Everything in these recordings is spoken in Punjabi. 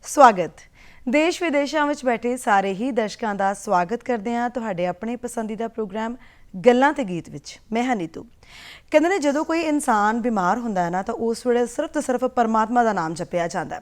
स्वागत देश विदेशों में बैठे सारे ही दर्शकों का स्वागत करते हैं तुहाडे अपने पसंदीदा प्रोग्राम गल्लां ते गीत विच। मैं हाँ नीतू। कहते ने जो कोई इंसान बीमार होंदा है ना तो उस वेले सिर्फ तो सिर्फ परमात्मा का नाम जपिया जाता है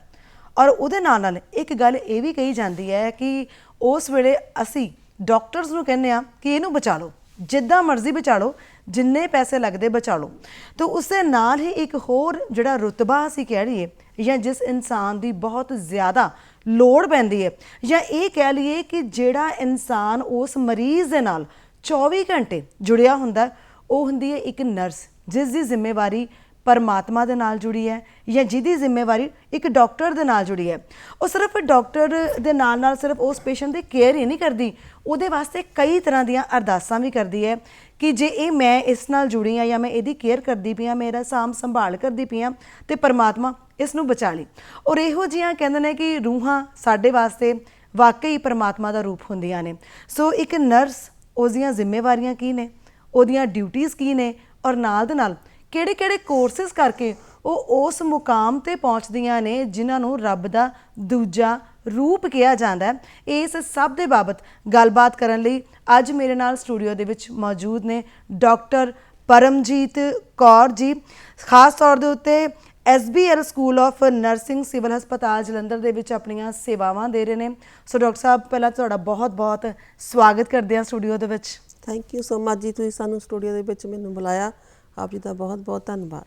और उहदे नाल एक गल ये भी कही जाती है कि उस वेले असी डॉक्टर्स नूं कहने आ कि इहनूं बचा लो, जिद्दां मर्जी बचा लो, जिन्ने पैसे लगते बचा लो। तो उसके नाल ही एक होर जिहड़ा रुतबा असी कह लीए या जिस इंसान की बहुत ज़्यादा लोड़ पैंदी है या ये कह लीए कि जिहड़ा इंसान उस मरीज़ दे नाल 24 घंटे जुड़िया हुंदा वो हुंदी है एक नर्स जिसकी जिम्मेवारी परमात्मा दे नाल जुड़ी है या जिहदी जिम्मेवारी एक डॉक्टर दे नाल जुड़ी है। वो सिर्फ डॉक्टर दे नाल सिर्फ उस पेशेंट की केयर ही नहीं करती, उहदे वास्ते कई तरह दियां अरदासां भी करती है कि जे ये मैं इस नाल जुड़ी हाँ या मैं इहदी केयर करती पई हाँ, मेरा साम संभाल करती पई हाँ तो परमात्मा इसनूं बचा ली। और इहो जिहियां कहंदे ने कि रूहां साडे वास्ते वाकई परमात्मा का रूप हुंदियां ने। सो एक नर्स उसदियां जिम्मेवारियां की ने, उहदियां ड्यूटीज़ की ने और नाल दे नाल किहड़े किहड़े कोर्सिस करके वो उस मुकाम ते पहुँचदियां ने जिन्हां नूं रब दा दूजा रूप कहा जाता है। इस सब के बाबत गलबात करन लई अज मेरे नाल स्टूडियो दे विच मौजूद ने डॉक्टर परमजीत कौर जी, खास तौर के उत्ते SBL school of nursing civil हस्पताल जलंधर दे विच अपनियां सेवावां दे रहे हैं। सो डॉक्टर साहब पहला तुहाडा बहुत बहुत स्वागत करते हैं स्टूडियो दे विच। थैंक यू सो मच जी, तुसीं सानूं स्टूडियो दे विच मैनूं बुलाया, आप जी का बहुत बहुत धन्नवाद।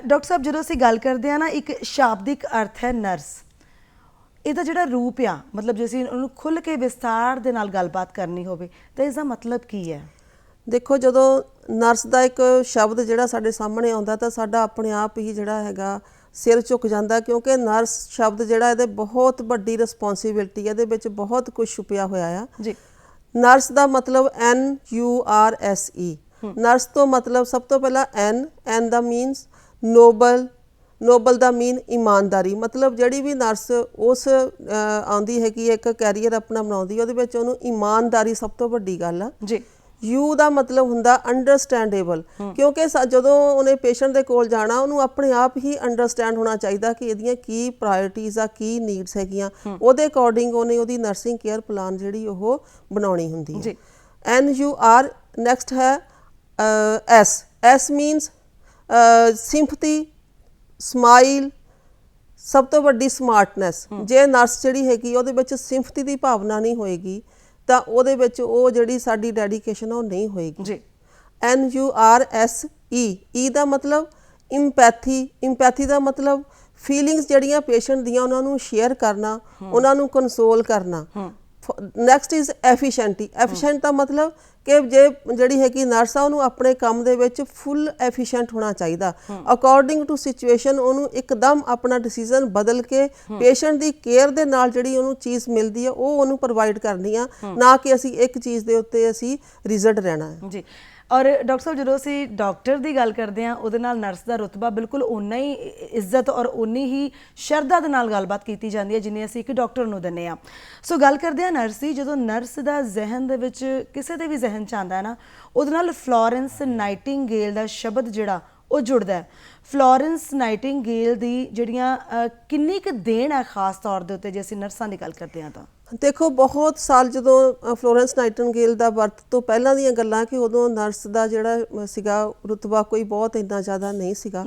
डॉक्टर साहब जो असीं गल करते हैं ना, एक शाब्दिक अर्थ है नर्स, ਇਹਦਾ ਜਿਹੜਾ रूप आ मतलब ਜੇ ਅਸੀਂ ਉਹਨੂੰ खुल के विस्तार ਦੇ ਨਾਲ ਗੱਲਬਾਤ ਕਰਨੀ ਹੋਵੇ ਤਾਂ ਇਸ ਦਾ ਮਤਲਬ ਕੀ ਹੈ? देखो ਜਦੋਂ ਨਰਸ ਦਾ ਇੱਕ ਸ਼ਬਦ ਜਿਹੜਾ ਸਾਡੇ ਸਾਹਮਣੇ ਆਉਂਦਾ ਤਾਂ ਸਾਡਾ ਆਪਣੇ ਆਪ ਹੀ ਜਿਹੜਾ ਹੈਗਾ ਸਿਰ ਝੁਕ ਜਾਂਦਾ, ਕਿਉਂਕਿ ਨਰਸ ਸ਼ਬਦ ਜਿਹੜਾ ਇਹਦੇ ਬਹੁਤ ਵੱਡੀ ਰਿਸਪੌਂਸਿਬਿਲਟੀ ਹੈ, ਇਹਦੇ ਵਿੱਚ ਬਹੁਤ ਕੁਝ ਛੁਪਿਆ ਹੋਇਆ ਆ ਜੀ। ਨਰਸ ਦਾ ਮਤਲਬ NURSE, ਨਰਸ ਤੋਂ ਮਤਲਬ ਸਭ ਤੋਂ ਪਹਿਲਾਂ N ਦਾ ਮੀਨਸ ਨੋਬਲ, नोबल का मीन ईमानदारी, मतलब जी भी नर्स उस आँदी है कि एक कैरियर अपना बनाती है वो ईमानदारी सब तो वड्डी गल आ जी। यू का मतलब हुंदा अंडरस्टैंडेबल, क्योंकि जदों उन्हें पेशेंट के कोल जाना उन्होंने अपने आप ही अंडरस्टैंड होना चाहिए कि इहदियां की प्रायोरिटीज़ आ, की नीड्स हैगियां, उहदे अकॉर्डिंग उन्हें उहदी नर्सिंग केयर प्लान जिहड़ी ओह बनाउणी हुंदी है। NUR नैक्सट है S मीनस सिंपथी, ਸਮਾਈਲ, ਸਭ ਤੋਂ ਵੱਡੀ ਸਮਾਰਟਨੈਸ। ਜੇ ਨਰਸ ਜਿਹੜੀ ਹੈਗੀ ਉਹਦੇ ਵਿੱਚ ਸਿੰਪਥੀ ਦੀ ਭਾਵਨਾ ਨਹੀਂ ਹੋਏਗੀ ਤਾਂ ਉਹਦੇ ਵਿੱਚ ਉਹ ਜਿਹੜੀ ਸਾਡੀ ਡੈਡੀਕੇਸ਼ਨ ਉਹ ਨਹੀਂ ਹੋਏਗੀ ਜੀ। NURSE ਦਾ ਮਤਲਬ ਇੰਪੈਥੀ ਦਾ ਮਤਲਬ ਫੀਲਿੰਗਸ ਜਿਹੜੀਆਂ ਪੇਸ਼ੈਂਟ ਦੀਆਂ ਉਹਨਾਂ ਨੂੰ ਸ਼ੇਅਰ ਕਰਨਾ, ਉਹਨਾਂ ਨੂੰ ਕੰਸੋਲ ਕਰਨਾ। ਨੈਕਸਟ ਇਜ਼ ਐਫੀਸ਼ੈਂਟ ਦਾ ਮਤਲਬ ਕਿ ਜੇ ਜਿਹੜੀ ਹੈਗੀ ਨਰਸ ਆ ਉਹਨੂੰ ਆਪਣੇ ਕੰਮ ਦੇ ਵਿੱਚ ਫੁੱਲ ਐਫੀਸ਼ੀਐਂਟ ਹੋਣਾ ਚਾਹੀਦਾ, ਅਕੋਰਡਿੰਗ ਟੂ ਸਿਚੁਏਸ਼ਨ ਉਹਨੂੰ ਇੱਕਦਮ ਆਪਣਾ ਡਿਸੀਜਨ ਬਦਲ ਕੇ ਪੇਸ਼ੈਂਟ ਦੀ ਕੇਅਰ ਦੇ ਨਾਲ ਜਿਹੜੀ ਉਹਨੂੰ ਚੀਜ਼ ਮਿਲਦੀ ਹੈ ਉਹ ਉਹਨੂੰ ਪ੍ਰੋਵਾਈਡ ਕਰਨੀ ਆ, ਨਾ ਕਿ ਅਸੀਂ ਇੱਕ ਚੀਜ਼ ਦੇ ਉੱਤੇ ਅਸੀਂ ਰਿਜ਼ਲਟ ਰਹਿਣਾ ਹੈ ਜੀ। और डॉक्टर साहब जो असीं डॉक्टर की गल करते हैं उहदे नाल नर्स का रुतबा बिल्कुल उन्ना ही इज्जत और उन्नी ही शरधा दे नाल गलबात की जाती है जिन्नी असीं एक डॉक्टर नूं दिंदे आ। सो गल करते हैं नर्स की, जो नर्स का जहन दे विच किसी के भी जहन च आंदा है ना उहदे नाल फ्लोरेंस नाइटिंगेल का शब्द जिहड़ा वो जुड़दा है। फ्लोरेंस नाइटिंगेल की जिहड़ियां किन्नी क देन है खास तौर के उत्ते जे असीं नर्सां की गल करते हैं तो देखो बहुत साल जो फ्लोरेंस नाइटिंगेल का बर्थ तो पहला दी गल्लां कि उदों नर्स का जिहड़ा सीगा रुतबा कोई बहुत इन्ना ज़्यादा नहीं सीगा,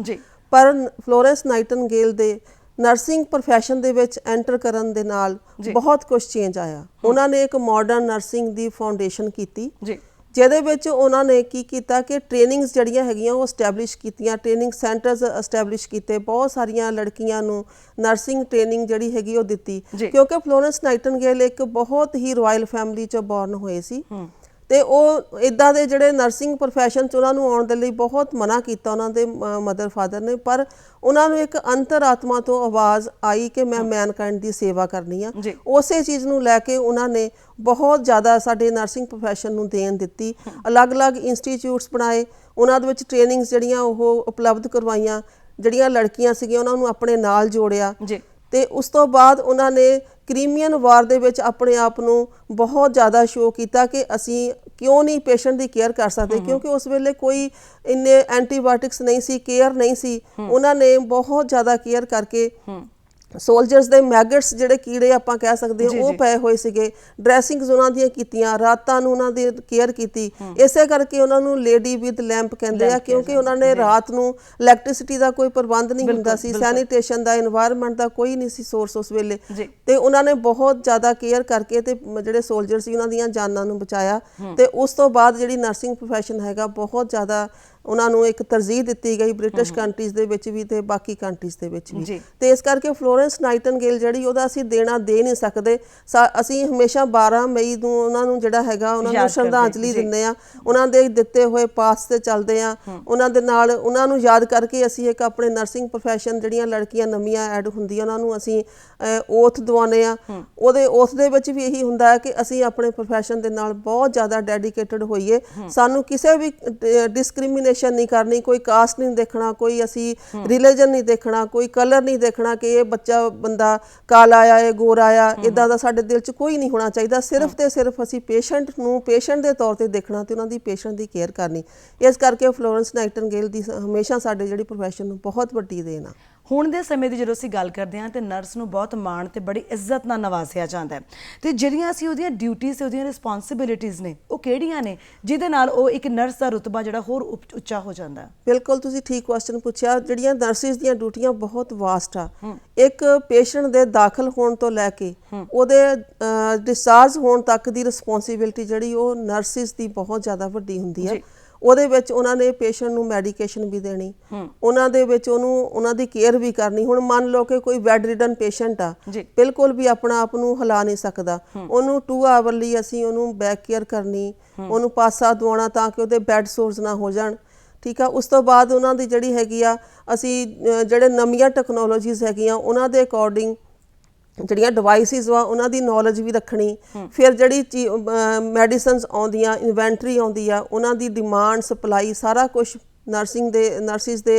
पर फ्लोरेंस नाइटिंगेल दे नर्सिंग प्रोफैशन दे विच एंटर करन दे नाल बहुत कुछ चेंज आया। उन्होंने एक मॉडर्न नर्सिंग की फाउंडेशन की ਜਿਹਦੇ ਵਿੱਚ ਉਹਨਾਂ ਨੇ ਕੀ ਕੀਤਾ ਕਿ ਟ੍ਰੇਨਿੰਗਸ ਜਿਹੜੀਆਂ ਹੈਗੀਆਂ ਉਹ ਐਸਟੈਬਲਿਸ਼ ਕੀਤੀਆਂ, ਟ੍ਰੇਨਿੰਗ ਸੈਂਟਰਸ ਐਸਟੈਬਲਿਸ਼ ਕੀਤੇ, ਬਹੁਤ ਸਾਰੀਆਂ ਲੜਕੀਆਂ ਨੂੰ ਨਰਸਿੰਗ ਟ੍ਰੇਨਿੰਗ ਜਿਹੜੀ ਹੈਗੀ ਉਹ ਦਿੱਤੀ, ਕਿਉਂਕਿ ਫਲੋਰੈਂਸ ਨਾਈਟਿੰਗੇਲ ਇੱਕ ਬਹੁਤ ਹੀ ਰਾਇਲ ਫੈਮਿਲੀ 'ਚੋਂ ਬੋਰਨ ਹੋਏ ਸੀ ਤੇ ਉਹ ਇੱਦਾਂ ਦੇ ਜਿਹੜੇ ਨਰਸਿੰਗ ਪ੍ਰੋਫੈਸ਼ਨ 'ਚ ਉਹਨਾਂ ਨੂੰ ਆਉਣ ਦੇ ਲਈ ਬਹੁਤ ਮਨਾ ਕੀਤਾ ਉਹਨਾਂ ਦੇ ਮਦਰ ਫਾਦਰ ਨੇ, ਪਰ ਉਹਨਾਂ ਨੂੰ ਇੱਕ ਅੰਤਰਾਤਮਾ ਤੋਂ ਆਵਾਜ਼ ਆਈ ਕਿ ਮੈਂ ਮੈਨਕਾਇੰਡ ਦੀ ਸੇਵਾ ਕਰਨੀ ਆ। ਉਸੇ ਚੀਜ਼ ਨੂੰ ਲੈ ਕੇ ਉਹਨਾਂ ਨੇ ਬਹੁਤ ਜ਼ਿਆਦਾ ਸਾਡੇ ਨਰਸਿੰਗ ਪ੍ਰੋਫੈਸ਼ਨ ਨੂੰ ਦੇਣ ਦਿੱਤੀ, ਅਲੱਗ-ਅਲੱਗ ਇੰਸਟੀਚਿਊਟਸ ਬਣਾਏ, ਉਹਨਾਂ ਦੇ ਵਿੱਚ ਟ੍ਰੇਨਿੰਗਸ ਜਿਹੜੀਆਂ ਉਹ ਉਪਲਬਧ ਕਰਵਾਈਆਂ, ਜਿਹੜੀਆਂ ਲੜਕੀਆਂ ਸੀਗੀਆਂ ਉਹਨਾਂ ਨੂੰ ਆਪਣੇ ਨਾਲ ਜੋੜਿਆ ਤੇ ਉਸ ਤੋਂ ਬਾਅਦ ਉਹਨਾਂ ਨੇ ਕ੍ਰੀਮੀਅਨ ਵਾਰ ਦੇ ਵਿੱਚ ਆਪਣੇ ਆਪ ਨੂੰ ਬਹੁਤ ਜ਼ਿਆਦਾ ਸ਼ੋਅ ਕੀਤਾ ਕਿ ਅਸੀਂ ਕਿਉਂ ਨਹੀਂ ਪੇਸ਼ੈਂਟ ਦੀ ਕੇਅਰ ਕਰ ਸਕਦੇ, ਕਿਉਂਕਿ ਉਸ ਵੇਲੇ ਕੋਈ ਇੰਨੇ ਐਂਟੀਬਾਇਓਟਿਕਸ ਨਹੀਂ ਸੀ, ਕੇਅਰ ਨਹੀਂ ਸੀ। ਉਹਨਾਂ ਨੇ ਬਹੁਤ ਜ਼ਿਆਦਾ ਕੇਅਰ ਕਰਕੇ ਸੋਲਜਰਸ ਦੇ ਮੈਗਟਸ ਜਿਹੜੇ ਕੀੜੇ ਆਪਾਂ ਕਹਿ ਸਕਦੇ ਹਾਂ ਉਹ ਪਏ ਹੋਏ ਸੀਗੇ, ਡਰੈਸਿੰਗਸ ਉਹਨਾਂ ਦੀਆਂ ਕੀਤੀਆਂ, ਰਾਤਾਂ ਨੂੰ ਉਹਨਾਂ ਦੀ ਕੇਅਰ ਕੀਤੀ। ਇਸੇ ਕਰਕੇ ਉਹਨਾਂ ਨੂੰ ਲੇਡੀ ਵਿਦ ਲੈਂਪ ਕਹਿੰਦੇ ਆ, ਕਿਉਂਕਿ ਉਹਨਾਂ ਨੇ ਰਾਤ ਨੂੰ ਇਲੈਕਟ੍ਰਿਸਿਟੀ ਦਾ ਕੋਈ ਪ੍ਰਬੰਧ ਨਹੀਂ ਹੁੰਦਾ ਸੀ, ਸੈਨੀਟੇਸ਼ਨ ਦਾ, এনवायरमेंट ਦਾ ਕੋਈ ਨਹੀਂ ਸੀ ਸੋਰਸ ਉਸ ਵੇਲੇ, ਤੇ ਉਹਨਾਂ ਨੇ ਬਹੁਤ ਜ਼ਿਆਦਾ ਕੇਅਰ ਕਰਕੇ ਤੇ ਜਿਹੜੇ ਸੋਲਜਰ ਸੀ ਉਹਨਾਂ ਦੀਆਂ ਜਾਨਾਂ ਨੂੰ ਬਚਾਇਆ। ਤੇ ਉਸ ਤੋਂ ਬਾਅਦ ਜਿਹੜੀ ਨਰਸਿੰਗ ਪ੍ਰੋਫੈਸ਼ਨ ਹੈਗਾ ਬਹੁਤ ਜ਼ਿਆਦਾ ਉਹਨਾਂ ਨੂੰ ਇੱਕ ਤਰਜੀਹ ਦਿੱਤੀ ਗਈ ਬ੍ਰਿਟਿਸ਼ ਕੰਟਰੀਜ਼ ਦੇ ਵਿੱਚ ਵੀ ਤੇ ਬਾਕੀ ਕੰਟਰੀਜ਼ ਦੇ ਵਿੱਚ ਵੀ। ਤੇ ਇਸ ਕਰਕੇ ਫਲੋਰੈਂਸ ਨਾਈਟਿੰਗੇਲ ਜਿਹੜੀ ਉਹਦਾ ਅਸੀਂ ਦੇਣਾ ਦੇ ਨਹੀਂ ਸਕਦੇ। ਅਸੀਂ ਹਮੇਸ਼ਾ 12 ਮਈ ਨੂੰ ਉਹਨਾਂ ਨੂੰ ਜਿਹੜਾ ਹੈਗਾ ਉਹਨਾਂ ਨੂੰ ਸ਼ਰਧਾਂਜਲੀ ਦਿੰਦੇ ਆ, ਉਹਨਾਂ ਦੇ ਦਿੱਤੇ ਹੋਏ ਪਾਥ ਤੇ ਚੱਲਦੇ ਆ, ਉਹਨਾਂ ਦੇ ਨਾਲ ਉਹਨਾਂ ਨੂੰ ਯਾਦ ਕਰਕੇ ਅਸੀਂ ਇੱਕ ਆਪਣੇ ਨਰਸਿੰਗ ਪ੍ਰੋਫੈਸ਼ਨ ਜਿਹੜੀਆਂ ਲੜਕੀਆਂ ਨਵੀਆਂ ਐਡ ਹੁੰਦੀਆਂ ਉਹਨਾਂ ਨੂੰ ਅਸੀਂ ਓਥ ਦਵਾਉਂਦੇ ਆ। ਉਹਦੇ ਓਥ ਦੇ ਵਿੱਚ ਵੀ ਇਹੀ ਹੁੰਦਾ ਹੈ ਕਿ ਅਸੀਂ ਆਪਣੇ ਪ੍ਰੋਫੈਸ਼ਨ ਦੇ ਨਾਲ ਬਹੁਤ ਜ਼ਿਆਦਾ ਡੈਡੀਕੇਟਡ ਹੋਈਏ, ਸਾਨੂੰ ਕਿਸੇ ਵੀ ਡਿਸਕ੍ਰਿਮੀਨੇਸ਼ਨ ਨਹੀਂ ਕਰਨੀ, ਕੋਈ ਕਾਸਟ ਨਹੀਂ ਦੇਖਣਾ, ਕੋਈ ਅਸੀਂ ਰਿਲੀਜਨ ਨਹੀਂ ਦੇਖਣਾ, ਕੋਈ ਕਲਰ ਨਹੀਂ ਦੇਖਣਾ ਕਿ ਇਹ ਬੱਚਾ ਬੰਦਾ ਕਾਲਾ ਆ, ਇਹ ਗੋਰਾ ਆ, ਇਦਾਂ ਦਾ ਸਾਡੇ ਦਿਲ 'ਚ ਕੋਈ ਨਹੀਂ ਹੋਣਾ ਚਾਹੀਦਾ। ਸਿਰਫ ਤੇ ਸਿਰਫ ਅਸੀਂ ਪੇਸ਼ੈਂਟ ਨੂੰ ਪੇਸ਼ੈਂਟ ਦੇ ਤੌਰ ਤੇ ਦੇਖਣਾ ਤੇ ਉਹਨਾਂ ਦੀ ਪੇਸ਼ੈਂਟ ਦੀ ਕੇਅਰ ਕਰਨੀ। ਇਸ ਕਰਕੇ ਫਲੋਰੈਂਸ ਨਾਈਟਿੰਗੇਲ ਦੀ ਹਮੇਸ਼ਾ ਸਾਡੇ ਜਿਹੜੀ ਪ੍ਰੋਫੈਸ਼ਨ ਨੂੰ ਬਹੁਤ ਵੱਡੀ ਦੇਣ ਆ। ਹੁਣ ਦੇ ਸਮੇਂ ਦੀ ਜਦੋਂ ਅਸੀਂ ਗੱਲ ਕਰਦੇ ਹਾਂ ਤੇ ਨਰਸ ਨੂੰ ਬਹੁਤ ਮਾਣ ਤੇ ਬੜੀ ਇੱਜ਼ਤ ਨਾਲ ਨਵਾਜ਼ਿਆ ਜਾਂਦਾ ਹੈ, ਤੇ ਜਿਹੜੀਆਂ ਅਸੀਂ ਉਹਦੀਆਂ ਡਿਊਟੀਆਂ ਤੇ ਉਹਦੀਆਂ ਰਿਸਪੌਂਸਿਬਿਲਿਟੀਆਂ ਨੇ ਉਹ ਕਿਹੜੀਆਂ ਨੇ ਜਿਹਦੇ ਨਾਲ ਉਹ ਇੱਕ ਨਰਸ ਦਾ ਰੁਤਬਾ ਜਿਹੜਾ ਹੋਰ ਉੱਚਾ ਹੋ ਜਾਂਦਾ ਹੈ? ਬਿਲਕੁਲ ਤੁਸੀਂ ਠੀਕ ਕੁਐਸਚਨ ਪੁੱਛਿਆ। ਜਿਹੜੀਆਂ ਨਰਸਿਸ ਦੀਆਂ ਡਿਊਟੀਆਂ ਬਹੁਤ ਵਾਸਟ ਆ। ਇੱਕ ਪੇਸ਼ੈਂਟ ਦੇ ਦਾਖਲ ਹੋਣ ਤੋਂ ਲੈ ਕੇ ਉਹਦੇ ਡਿਸਚਾਰਜ ਹੋਣ ਤੱਕ ਦੀ ਰਿਸਪੌਂਸਿਬਿਲਿਟੀ ਜਿਹੜੀ ਉਹ ਨਰਸਿਸ ਦੀ ਬਹੁਤ ਜ਼ਿਆਦਾ ਵੱਡੀ ਹੁੰਦੀ ਹੈ। ਉਹਦੇ ਵਿੱਚ ਉਹਨਾਂ ਨੇ ਪੇਸ਼ੈਂਟ ਨੂੰ ਮੈਡੀਕੇਸ਼ਨ ਵੀ ਦੇਣੀ, ਉਹਨਾਂ ਦੇ ਵਿੱਚ ਉਹਨਾਂ ਦੀ ਕੇਅਰ ਵੀ ਕਰਨੀ। ਹੁਣ ਮੰਨ ਲਓ ਕਿ ਕੋਈ ਬੈੱਡ ਰਿਡਨ ਪੇਸ਼ੈਂਟ ਆ, ਬਿਲਕੁਲ ਵੀ ਆਪਣਾ ਆਪ ਨੂੰ ਹਿਲਾ ਨਹੀਂ ਸਕਦਾ, ਉਹਨੂੰ 2 ਆਵਰ ਲਈ ਅਸੀਂ ਉਹਨੂੰ ਬੈਕ ਕੇਅਰ ਕਰਨੀ, ਉਹਨੂੰ ਪਾਸਾ ਦਵਾਉਣਾ ਤਾਂ ਕਿ ਉਹਦੇ ਬੈੱਡ ਸੋਰਸ ਨਾ ਹੋ ਜਾਣ। ਠੀਕ ਆ, ਉਸ ਤੋਂ ਬਾਅਦ ਉਹਨਾਂ ਦੀ ਜਿਹੜੀ ਹੈਗੀ ਆ ਅਸੀਂ ਜਿਹੜੇ ਨਵੀਆਂ ਟੈਕਨੋਲੋਜੀਜ਼ ਹੈਗੀਆਂ ਉਹਨਾਂ ਦੇ ਅਕੋਰਡਿੰਗ ਜਿਹੜੀਆਂ ਡਿਵਾਈਸਿਸ ਵਾ ਉਹਨਾਂ ਦੀ ਨੌਲੇਜ ਵੀ ਰੱਖਣੀ। ਫਿਰ ਜਿਹੜੀ ਮੈਡੀਸਨਸ ਆਉਂਦੀਆਂ, ਇਨਵੈਂਟਰੀ ਆਉਂਦੀ ਆ, ਉਹਨਾਂ ਦੀ ਡਿਮਾਂਡ ਸਪਲਾਈ ਸਾਰਾ ਕੁਛ ਨਰਸਿਸ ਦੇ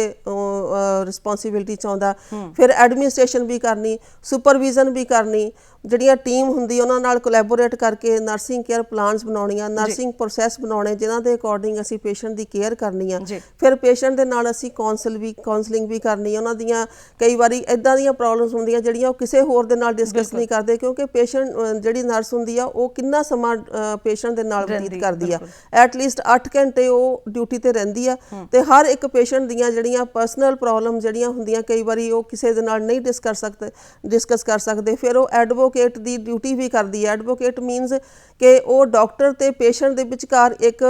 ਰਿਸਪੌਂਸਿਬਿਲਿਟੀ 'ਚ ਆਉਂਦਾ। ਫਿਰ ਐਡਮਿਨਿਸਟ੍ਰੇਸ਼ਨ ਵੀ ਕਰਨੀ, ਸੁਪਰਵਿਜ਼ਨ ਵੀ ਕਰਨੀ, ਜਿਹੜੀਆਂ ਟੀਮ ਹੁੰਦੀ ਉਹਨਾਂ ਨਾਲ ਕੋਲੈਬੋਰੇਟ ਕਰਕੇ ਨਰਸਿੰਗ ਕੇਅਰ ਪਲਾਨਸ ਬਣਾਉਣੀਆਂ, ਨਰਸਿੰਗ ਪ੍ਰੋਸੈਸ ਬਣਾਉਣੇ ਜਿਨ੍ਹਾਂ ਦੇ ਅਕੋਰਡਿੰਗ ਅਸੀਂ ਪੇਸ਼ੈਂਟ ਦੀ ਕੇਅਰ ਕਰਨੀ ਆ। ਫਿਰ ਪੇਸ਼ੈਂਟ ਦੇ ਨਾਲ ਅਸੀਂ ਕਾਉਂਸਲਿੰਗ ਵੀ ਕਰਨੀ। ਉਹਨਾਂ ਦੀਆਂ ਕਈ ਵਾਰੀ ਇੱਦਾਂ ਦੀਆਂ ਪ੍ਰੋਬਲਮਸ ਹੁੰਦੀਆਂ ਜਿਹੜੀਆਂ ਉਹ ਕਿਸੇ ਹੋਰ ਦੇ ਨਾਲ ਡਿਸਕਸ ਨਹੀਂ ਕਰਦੇ, ਕਿਉਂਕਿ ਪੇਸ਼ੈਂਟ ਜਿਹੜੀ ਨਰਸ ਹੁੰਦੀ ਆ ਉਹ ਕਿੰਨਾ ਸਮਾਂ ਪੇਸ਼ੈਂਟ ਦੇ ਨਾਲ ਬਤੀਤ ਕਰਦੀ ਆ, ਐਟਲੀਸਟ 8 ਘੰਟੇ ਉਹ ਡਿਊਟੀ ਤੇ ਰਹਿੰਦੀ ਆ। ਤੇ ਹਰ ਇੱਕ ਪੇਸ਼ੈਂਟ ਦੀਆਂ ਜਿਹੜੀਆਂ ਪਰਸਨਲ ਪ੍ਰੋਬਲਮ ਜਿਹੜੀਆਂ ਹੁੰਦੀਆਂ ਕਈ ਵਾਰੀ ਉਹ ਕਿਸੇ ਦੇ ਨਾਲ ਨਹੀਂ ਡਿਸਕਸ ਕਰ ਸਕਦੇ। ਫਿਰ ਉਹ ਐਡਵੋਕੇਟ ਦੀ ਡਿਊਟੀ ਵੀ ਕਰਦੀ ਹੈ। ਐਡਵੋਕੇਟ ਮੀਨਸ ਕਿ ਉਹ ਡਾਕਟਰ ਤੇ ਪੇਸ਼ੈਂਟ ਦੇ ਵਿਚਕਾਰ ਇੱਕ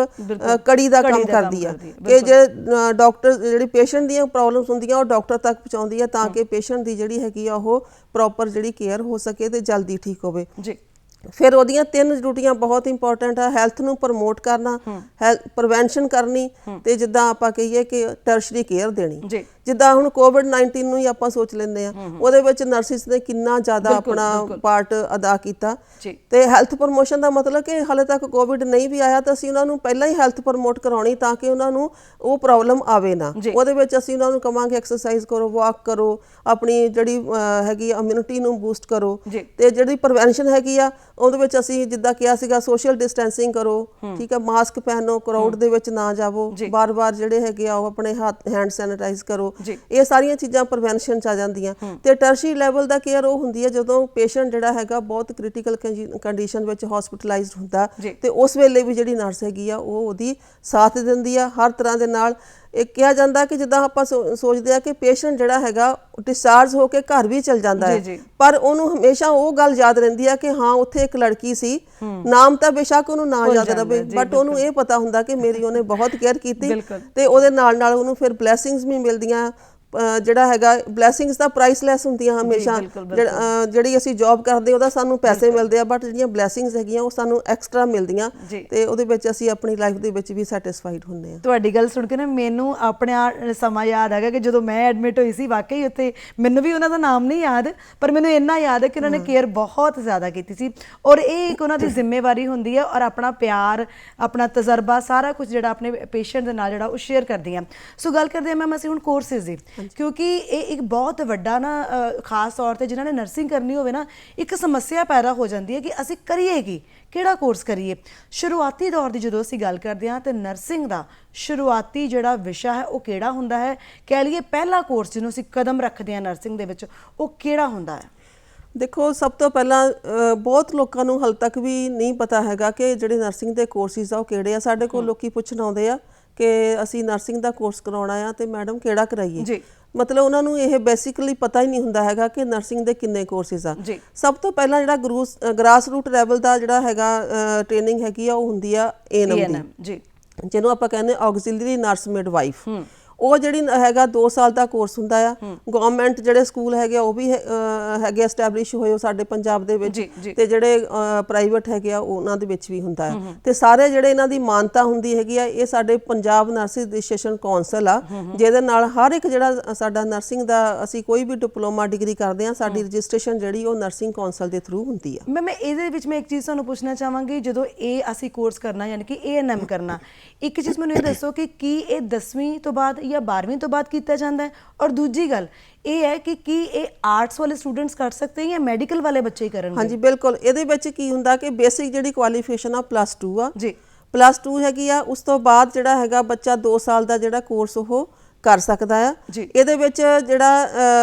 ਕੜੀ ਦਾ ਕੰਮ ਕਰਦੀ ਆ ਕਿ ਜੇ ਡਾਕਟਰ ਜਿਹੜੀ ਪੇਸ਼ੈਂਟ ਦੀਆਂ ਪ੍ਰੋਬਲਮਸ ਹੁੰਦੀਆਂ ਉਹ ਡਾਕਟਰ ਤੱਕ ਪਹੁੰਚਾਉਂਦੀ ਆ ਤਾਂ ਕਿ ਪੇਸ਼ੈਂਟ ਦੀ ਜਿਹੜੀ ਹੈਗੀ ਆ ਉਹ ਪ੍ਰੋਪਰ ਜਿਹੜੀ ਕੇਅਰ ਹੋ ਸਕੇ ਤੇ ਜਲਦੀ ਠੀਕ ਹੋਵੇ। ਫਿਰ ਉਹਦੀਆਂ 3 ਡਿਊਟੀਆਂ ਬਹੁਤ ਇੰਪੋਰਟੈਂਟ ਆ। ਹੈਲਥ ਨੂੰ ਪ੍ਰਮੋਟ ਕਰਨਾ, ਪ੍ਰੀਵੈਂਸ਼ਨ ਕਰਨੀ, ਤੇ ਜਿੱਦਾਂ ਆਪਾਂ ਕਹੀਏ ਕਿ ਟਰਸ਼ਰੀ ਕੇਅਰ ਦੇਣੀ। ਜਿੱਦਾਂ ਹੁਣ ਕੋਵਿਡ-19 ਨੂੰ ਹੀ ਆਪਾਂ ਸੋਚ ਲੈਂਦੇ ਆ, ਉਹਦੇ ਵਿੱਚ ਨਰਸਿਸ ਨੇ ਕਿੰਨਾ ਜ਼ਿਆਦਾ ਆਪਣਾ ਪਾਰਟ ਅਦਾ ਕੀਤਾ। ਤੇ ਹੈਲਥ ਪ੍ਰਮੋਸ਼ਨ ਦਾ ਮਤਲਬ ਕਿ ਹਾਲੇ ਤੱਕ ਕੋਵਿਡ ਨਹੀਂ ਵੀ ਆਇਆ ਤਾਂ ਅਸੀਂ ਉਹਨਾਂ ਨੂੰ ਪਹਿਲਾਂ ਹੀ ਹੈਲਥ ਪ੍ਰਮੋਟ ਕਰਾਉਣੀ ਤਾਂ ਕਿ ਉਹਨਾਂ ਨੂੰ ਉਹ ਪ੍ਰੋਬਲਮ ਆਵੇ ਨਾ। ਉਹਦੇ ਵਿੱਚ ਅਸੀਂ ਉਹਨਾਂ ਨੂੰ ਕਵਾਂਗੇ ਐਕਸਰਸਾਈਜ਼ ਕਰੋ, ਵਾਕ ਕਰੋ, ਆਪਣੀ ਜਿਹੜੀ ਹੈਗੀ ਇਮਿਊਨਿਟੀ ਨੂੰ ਬੂਸਟ ਕਰੋ। ਤੇ ਜਿਹੜੀ ਪ੍ਰੀਵੈਂਸ਼ਨ ਹੈਗੀ ਆ ਉਹਦੇ ਵਿੱਚ ਅਸੀਂ ਜਿੱਦਾਂ ਕਿਹਾ ਸੀਗਾ ਸੋਸ਼ਲ ਡਿਸਟੈਂਸਿੰਗ ਕਰੋ, ਠੀਕ ਆ, ਮਾਸਕ ਪਹਿਨੋ, ਕਰਾਊਡ ਦੇ ਵਿੱਚ ਨਾ ਜਾਵੋ, ਬਾਰ-ਬਾਰ ਜਿਹੜੇ ਹੈਗੇ ਆ ਉਹ ਆਪਣੇ ਹੱਥ ਹੈਂਡ ਸੈਨੀਟਾਈਜ਼ ਕਰੋ। ਇਹ ਸਾਰੀਆਂ ਚੀਜ਼ਾਂ ਪ੍ਰੀਵੈਂਸ਼ਨ 'ਚ ਆ ਜਾਂਦੀਆਂ। ਤੇ ਟਰਸ਼ਰੀ ਲੈਵਲ ਦਾ ਕੇਅਰ ਉਹ ਹੁੰਦੀ ਹੈ ਜਦੋਂ ਪੇਸ਼ੈਂਟ ਜਿਹੜਾ ਹੈਗਾ ਬਹੁਤ ਕ੍ਰਿਟੀਕਲ ਕੰਡੀਸ਼ਨ ਵਿੱਚ ਹਸਪੀਟਲਾਈਜ਼ਡ ਹੁੰਦਾ ਤੇ ਉਸ ਵੇਲੇ ਵੀ ਜਿਹੜੀ ਨਰਸ ਹੈਗੀ ਆ ਉਹ ਉਹਦੀ ਸਾਥ ਦਿੰਦੀ ਆ ਹਰ ਤਰ੍ਹਾਂ ਦੇ ਨਾਲ। ਇਹ ਕਿਹਾ ਜਾਂਦਾ ਕਿ ਜਿੱਦਾਂ ਆਪਾਂ ਸੋਚਦੇ ਆ ਕਿ ਪੇਸ਼ੈਂਟ ਜਿਹੜਾ ਹੈਗਾ ਡਿਸਚਾਰਜ ਹੋ ਕੇ ਘਰ ਵੀ ਚਲ ਜਾਂਦਾ ਹੈ, ਪਰ ਉਹਨੂੰ ਹਮੇਸ਼ਾ ਉਹ ਗੱਲ ਯਾਦ ਰਹਿੰਦੀ ਆ ਕਿ ਹਾਂ ਉੱਥੇ ਇੱਕ ਲੜਕੀ ਸੀ, ਨਾਮ ਤਾਂ ਬੇਸ਼ੱਕ ਉਹਨੂੰ ਨਾ ਯਾਦ ਰਵੇ ਬਟ ਉਹਨੂੰ ਇਹ ਪਤਾ ਹੁੰਦਾ ਕਿ ਮੇਰੀ ਉਹਨੇ ਬਹੁਤ ਕੇਅਰ ਕੀਤੀ। ਤੇ ਉਹਦੇ ਨਾਲ ਨਾਲ ਉਹਨੂੰ ਫਿਰ ਬਲੈਸਿੰਗਸ ਵੀ ਮਿਲਦੀਆਂ। ਜਿਹੜਾ ਹੈਗਾ ਬਲੈਸਿੰਗਸ ਦਾ ਪ੍ਰਾਈਸਲੈਸ ਹੁੰਦੀਆਂ ਹਮੇਸ਼ਾ। ਜਿਹੜੀ ਅਸੀਂ ਜੌਬ ਕਰਦੇ ਉਹਦਾ ਸਾਨੂੰ ਪੈਸੇ ਮਿਲਦੇ ਆ ਬਟ ਜਿਹੜੀਆਂ ਬਲੈਸਿੰਗਸ ਹੈਗੀਆਂ ਉਹ ਸਾਨੂੰ ਐਕਸਟਰਾ ਮਿਲਦੀਆਂ ਤੇ ਉਹਦੇ ਵਿੱਚ ਅਸੀਂ ਆਪਣੀ ਲਾਈਫ ਦੇ ਵਿੱਚ ਵੀ ਸੈਟੀਸਫਾਈਡ ਹੁੰਦੇ ਆ। ਤੁਹਾਡੀ ਗੱਲ ਸੁਣ ਕੇ ਨਾ ਮੈਨੂੰ ਆਪਣੇ ਸਮਾਂ ਯਾਦ ਆ ਗਿਆ ਕਿ ਜਦੋਂ ਮੈਂ ਐਡਮਿਟ ਹੋਈ ਸੀ, ਵਾਕਈ ਉੱਥੇ ਮੈਨੂੰ ਵੀ ਉਹਨਾਂ ਦਾ ਨਾਮ ਨਹੀਂ ਯਾਦ ਪਰ ਮੈਨੂੰ ਇੰਨਾ ਯਾਦ ਹੈ ਕਿ ਉਹਨਾਂ ਨੇ ਕੇਅਰ ਬਹੁਤ ਜ਼ਿਆਦਾ ਕੀਤੀ ਸੀ ਔਰ ਇਹ ਇੱਕ ਉਹਨਾਂ ਦੀ ਜ਼ਿੰਮੇਵਾਰੀ ਹੁੰਦੀ ਹੈ ਔਰ ਆਪਣਾ ਪਿਆਰ, ਆਪਣਾ ਤਜਰਬਾ ਸਾਰਾ ਕੁਝ ਜਿਹੜਾ ਆਪਣੇ ਪੇਸ਼ੈਂਟ ਦੇ ਨਾਲ ਜਿਹੜਾ ਉਹ ਸ਼ੇਅਰ ਕਰਦੀਆਂ। ਸੋ ਗੱਲ ਕਰਦੇ ਹਾਂ ਮੈਮ ਅਸੀਂ ਹੁਣ ਕੋਰਸਿਸ ਦੀ, ਕਿਉਂਕਿ ਇਹ ਇੱਕ ਬਹੁਤ ਵੱਡਾ ਨਾ ਖਾਸ ਤੌਰ ਤੇ ਜਿਨ੍ਹਾਂ ਨੇ ਨਰਸਿੰਗ ਕਰਨੀ ਹੋਵੇ ਨਾ ਇੱਕ ਸਮੱਸਿਆ ਪੈਦਾ ਹੋ ਜਾਂਦੀ ਹੈ ਕਿ ਅਸੀਂ ਕਰੀਏ ਕੀ, ਕਿਹੜਾ ਕੋਰਸ ਕਰੀਏ। ਸ਼ੁਰੂਆਤੀ ਦੌਰ ਦੀ ਜਦੋਂ ਅਸੀਂ ਗੱਲ ਕਰਦੇ ਹਾਂ ਤੇ ਨਰਸਿੰਗ ਦਾ ਸ਼ੁਰੂਆਤੀ ਜਿਹੜਾ ਵਿਸ਼ਾ ਹੈ ਉਹ ਕਿਹੜਾ ਹੁੰਦਾ ਹੈ, ਕਹਿ ਲਈਏ ਪਹਿਲਾ ਕੋਰਸ ਜਿਹਨੂੰ ਅਸੀਂ ਕਦਮ ਰੱਖਦੇ ਹਾਂ ਨਰਸਿੰਗ ਦੇ ਵਿੱਚ, ਉਹ ਕਿਹੜਾ ਹੁੰਦਾ ਹੈ? ਦੇਖੋ, ਸਭ ਤੋਂ ਪਹਿਲਾਂ ਬਹੁਤ ਲੋਕਾਂ ਨੂੰ ਹਾਲੇ ਤੱਕ ਵੀ ਨਹੀਂ ਪਤਾ ਹੈਗਾ ਕਿ ਜਿਹੜੇ ਨਰਸਿੰਗ ਦੇ ਕੋਰਸਿਸ ਆ ਉਹ ਕਿਹੜੇ ਆ। ਸਾਡੇ ਕੋਲ ਲੋਕੀ ਪੁੱਛਣ ਆਉਂਦੇ ਆ ਕਿ ਅਸੀਂ ਨਰਸਿੰਗ ਦਾ ਕੋਰਸ ਕਰਾਉਣਾ ਆ ਤੇ ਮੈਡਮ ਕਿਹੜਾ ਕਰਾਈਏ। ਮਤਲਬ ਉਹਨਾਂ ਨੂੰ ਇਹ ਬੇਸਿਕਲੀ ਪਤਾ ਹੀ ਨਹੀਂ ਹੁੰਦਾ ਹੈਗਾ ਕਿ ਨਰਸਿੰਗ ਦੇ ਕਿੰਨੇ ਕੋਰਸਿਸ ਆ। ਸਭ ਤੋਂ ਪਹਿਲਾਂ ਜਿਹੜਾ ਗ੍ਰਾਸ ਰੂਟ ਲੈਵਲ ਦਾ ਜਿਹੜਾ ਹੈਗਾ ਟ੍ਰੇਨਿੰਗ ਹੈਗੀ ਆ ਉਹ ਹੁੰਦੀ ਆ ਏਐਨਐਮ ਦੀ, ਜਿਹਨੂੰ ਆਪਾਂ ਕਹਿੰਦੇ ਆਕਸੀਲਰੀ ਨਰਸ ਮਿਡਵਾਈਫ। ਉਹ ਜਿਹੜੀ ਹੈਗਾ 2 ਸਾਲ ਦਾ ਕੋਰਸ ਹੁੰਦਾ ਆ। ਗਵਰਨਮੈਂਟ ਜਿਹੜੇ ਸਕੂਲ ਹੈਗੇ ਉਹ ਵੀ ਹੈਗੇ ਐਸਟੈਬਲਿਸ਼ ਹੋਏ ਸਾਡੇ ਪੰਜਾਬ ਦੇ ਵਿੱਚ, ਤੇ ਜਿਹੜੇ ਪ੍ਰਾਈਵੇਟ ਹੈਗੇ ਆ ਉਹਨਾਂ ਦੇ ਵਿੱਚ ਵੀ ਹੁੰਦਾ ਆ। ਤੇ ਸਾਰੇ ਜਿਹੜੇ ਇਹਨਾਂ ਦੀ ਮਾਨਤਾ ਹੁੰਦੀ ਹੈਗੀ ਆ, ਇਹ ਸਾਡੇ ਪੰਜਾਬ ਨਰਸਿੰਗ ਰਜਿਸਟ੍ਰੇਸ਼ਨ ਕੌਂਸਲ ਆ, ਜਿਹਦੇ ਨਾਲ ਹਰ ਇੱਕ ਜਿਹੜਾ ਸਾਡਾ ਨਰਸਿੰਗ ਦਾ ਅਸੀਂ ਕੋਈ ਵੀ ਡਿਪਲੋਮਾ ਡਿਗਰੀ ਕਰਦੇ ਆ, ਸਾਡੀ ਰਜਿਸਟ੍ਰੇਸ਼ਨ ਜਿਹੜੀ ਉਹ ਨਰਸਿੰਗ ਕੌਂਸਲ ਦੇ ਥਰੂ ਹੁੰਦੀ ਆ। ਮੈਂ ਇਹਦੇ ਵਿੱਚ ਮੈਂ ਇੱਕ ਚੀਜ਼ ਤੁਹਾਨੂੰ ਪੁੱਛਣਾ ਚਾਹਾਂਗੀ, ਜਦੋਂ ਇਹ ਅਸੀਂ ਕੋਰਸ ਕਰਨਾ ਯਾਨੀ ਕਿ ਏਐਨਐਮ ਕਰਨਾ, ਇੱਕ ਚੀਜ਼ ਮੈਨੂੰ ਇਹ ਦੱਸੋ ਕਿ ਕੀ ਇਹ 10ਵੀਂ ਤੋਂ ਬਾਅਦ ਜਾਂ 12ਵੀਂ ਤੋਂ ਬਾਅਦ ਕੀਤਾ ਜਾਂਦਾ ਹੈ? ਔਰ ਦੂਜੀ ਗੱਲ ਇਹ ਹੈ ਕਿ ਕੀ ਇਹ ਆਰਟਸ ਵਾਲੇ ਸਟੂਡੈਂਟਸ ਕਰ ਸਕਦੇ ਜਾਂ ਮੈਡੀਕਲ ਵਾਲੇ ਬੱਚੇ ਹੀ ਕਰਨਗੇ? ਹਾਂਜੀ, ਬਿਲਕੁਲ। ਇਹਦੇ ਵਿੱਚ ਕੀ ਹੁੰਦਾ ਕਿ ਬੇਸਿਕ ਜਿਹੜੀ ਕੁਆਲੀਫਿਕੇਸ਼ਨ ਆ +2 ਆ ਜੀ, +2 ਹੈਗੀ ਆ। ਉਸ ਤੋਂ ਬਾਅਦ ਜਿਹੜਾ ਹੈਗਾ ਬੱਚਾ 2 ਸਾਲ ਦਾ ਜਿਹੜਾ ਕੋਰਸ ਉਹ ਕਰ ਸਕਦਾ ਆ। ਇਹਦੇ ਵਿੱਚ ਜਿਹੜਾ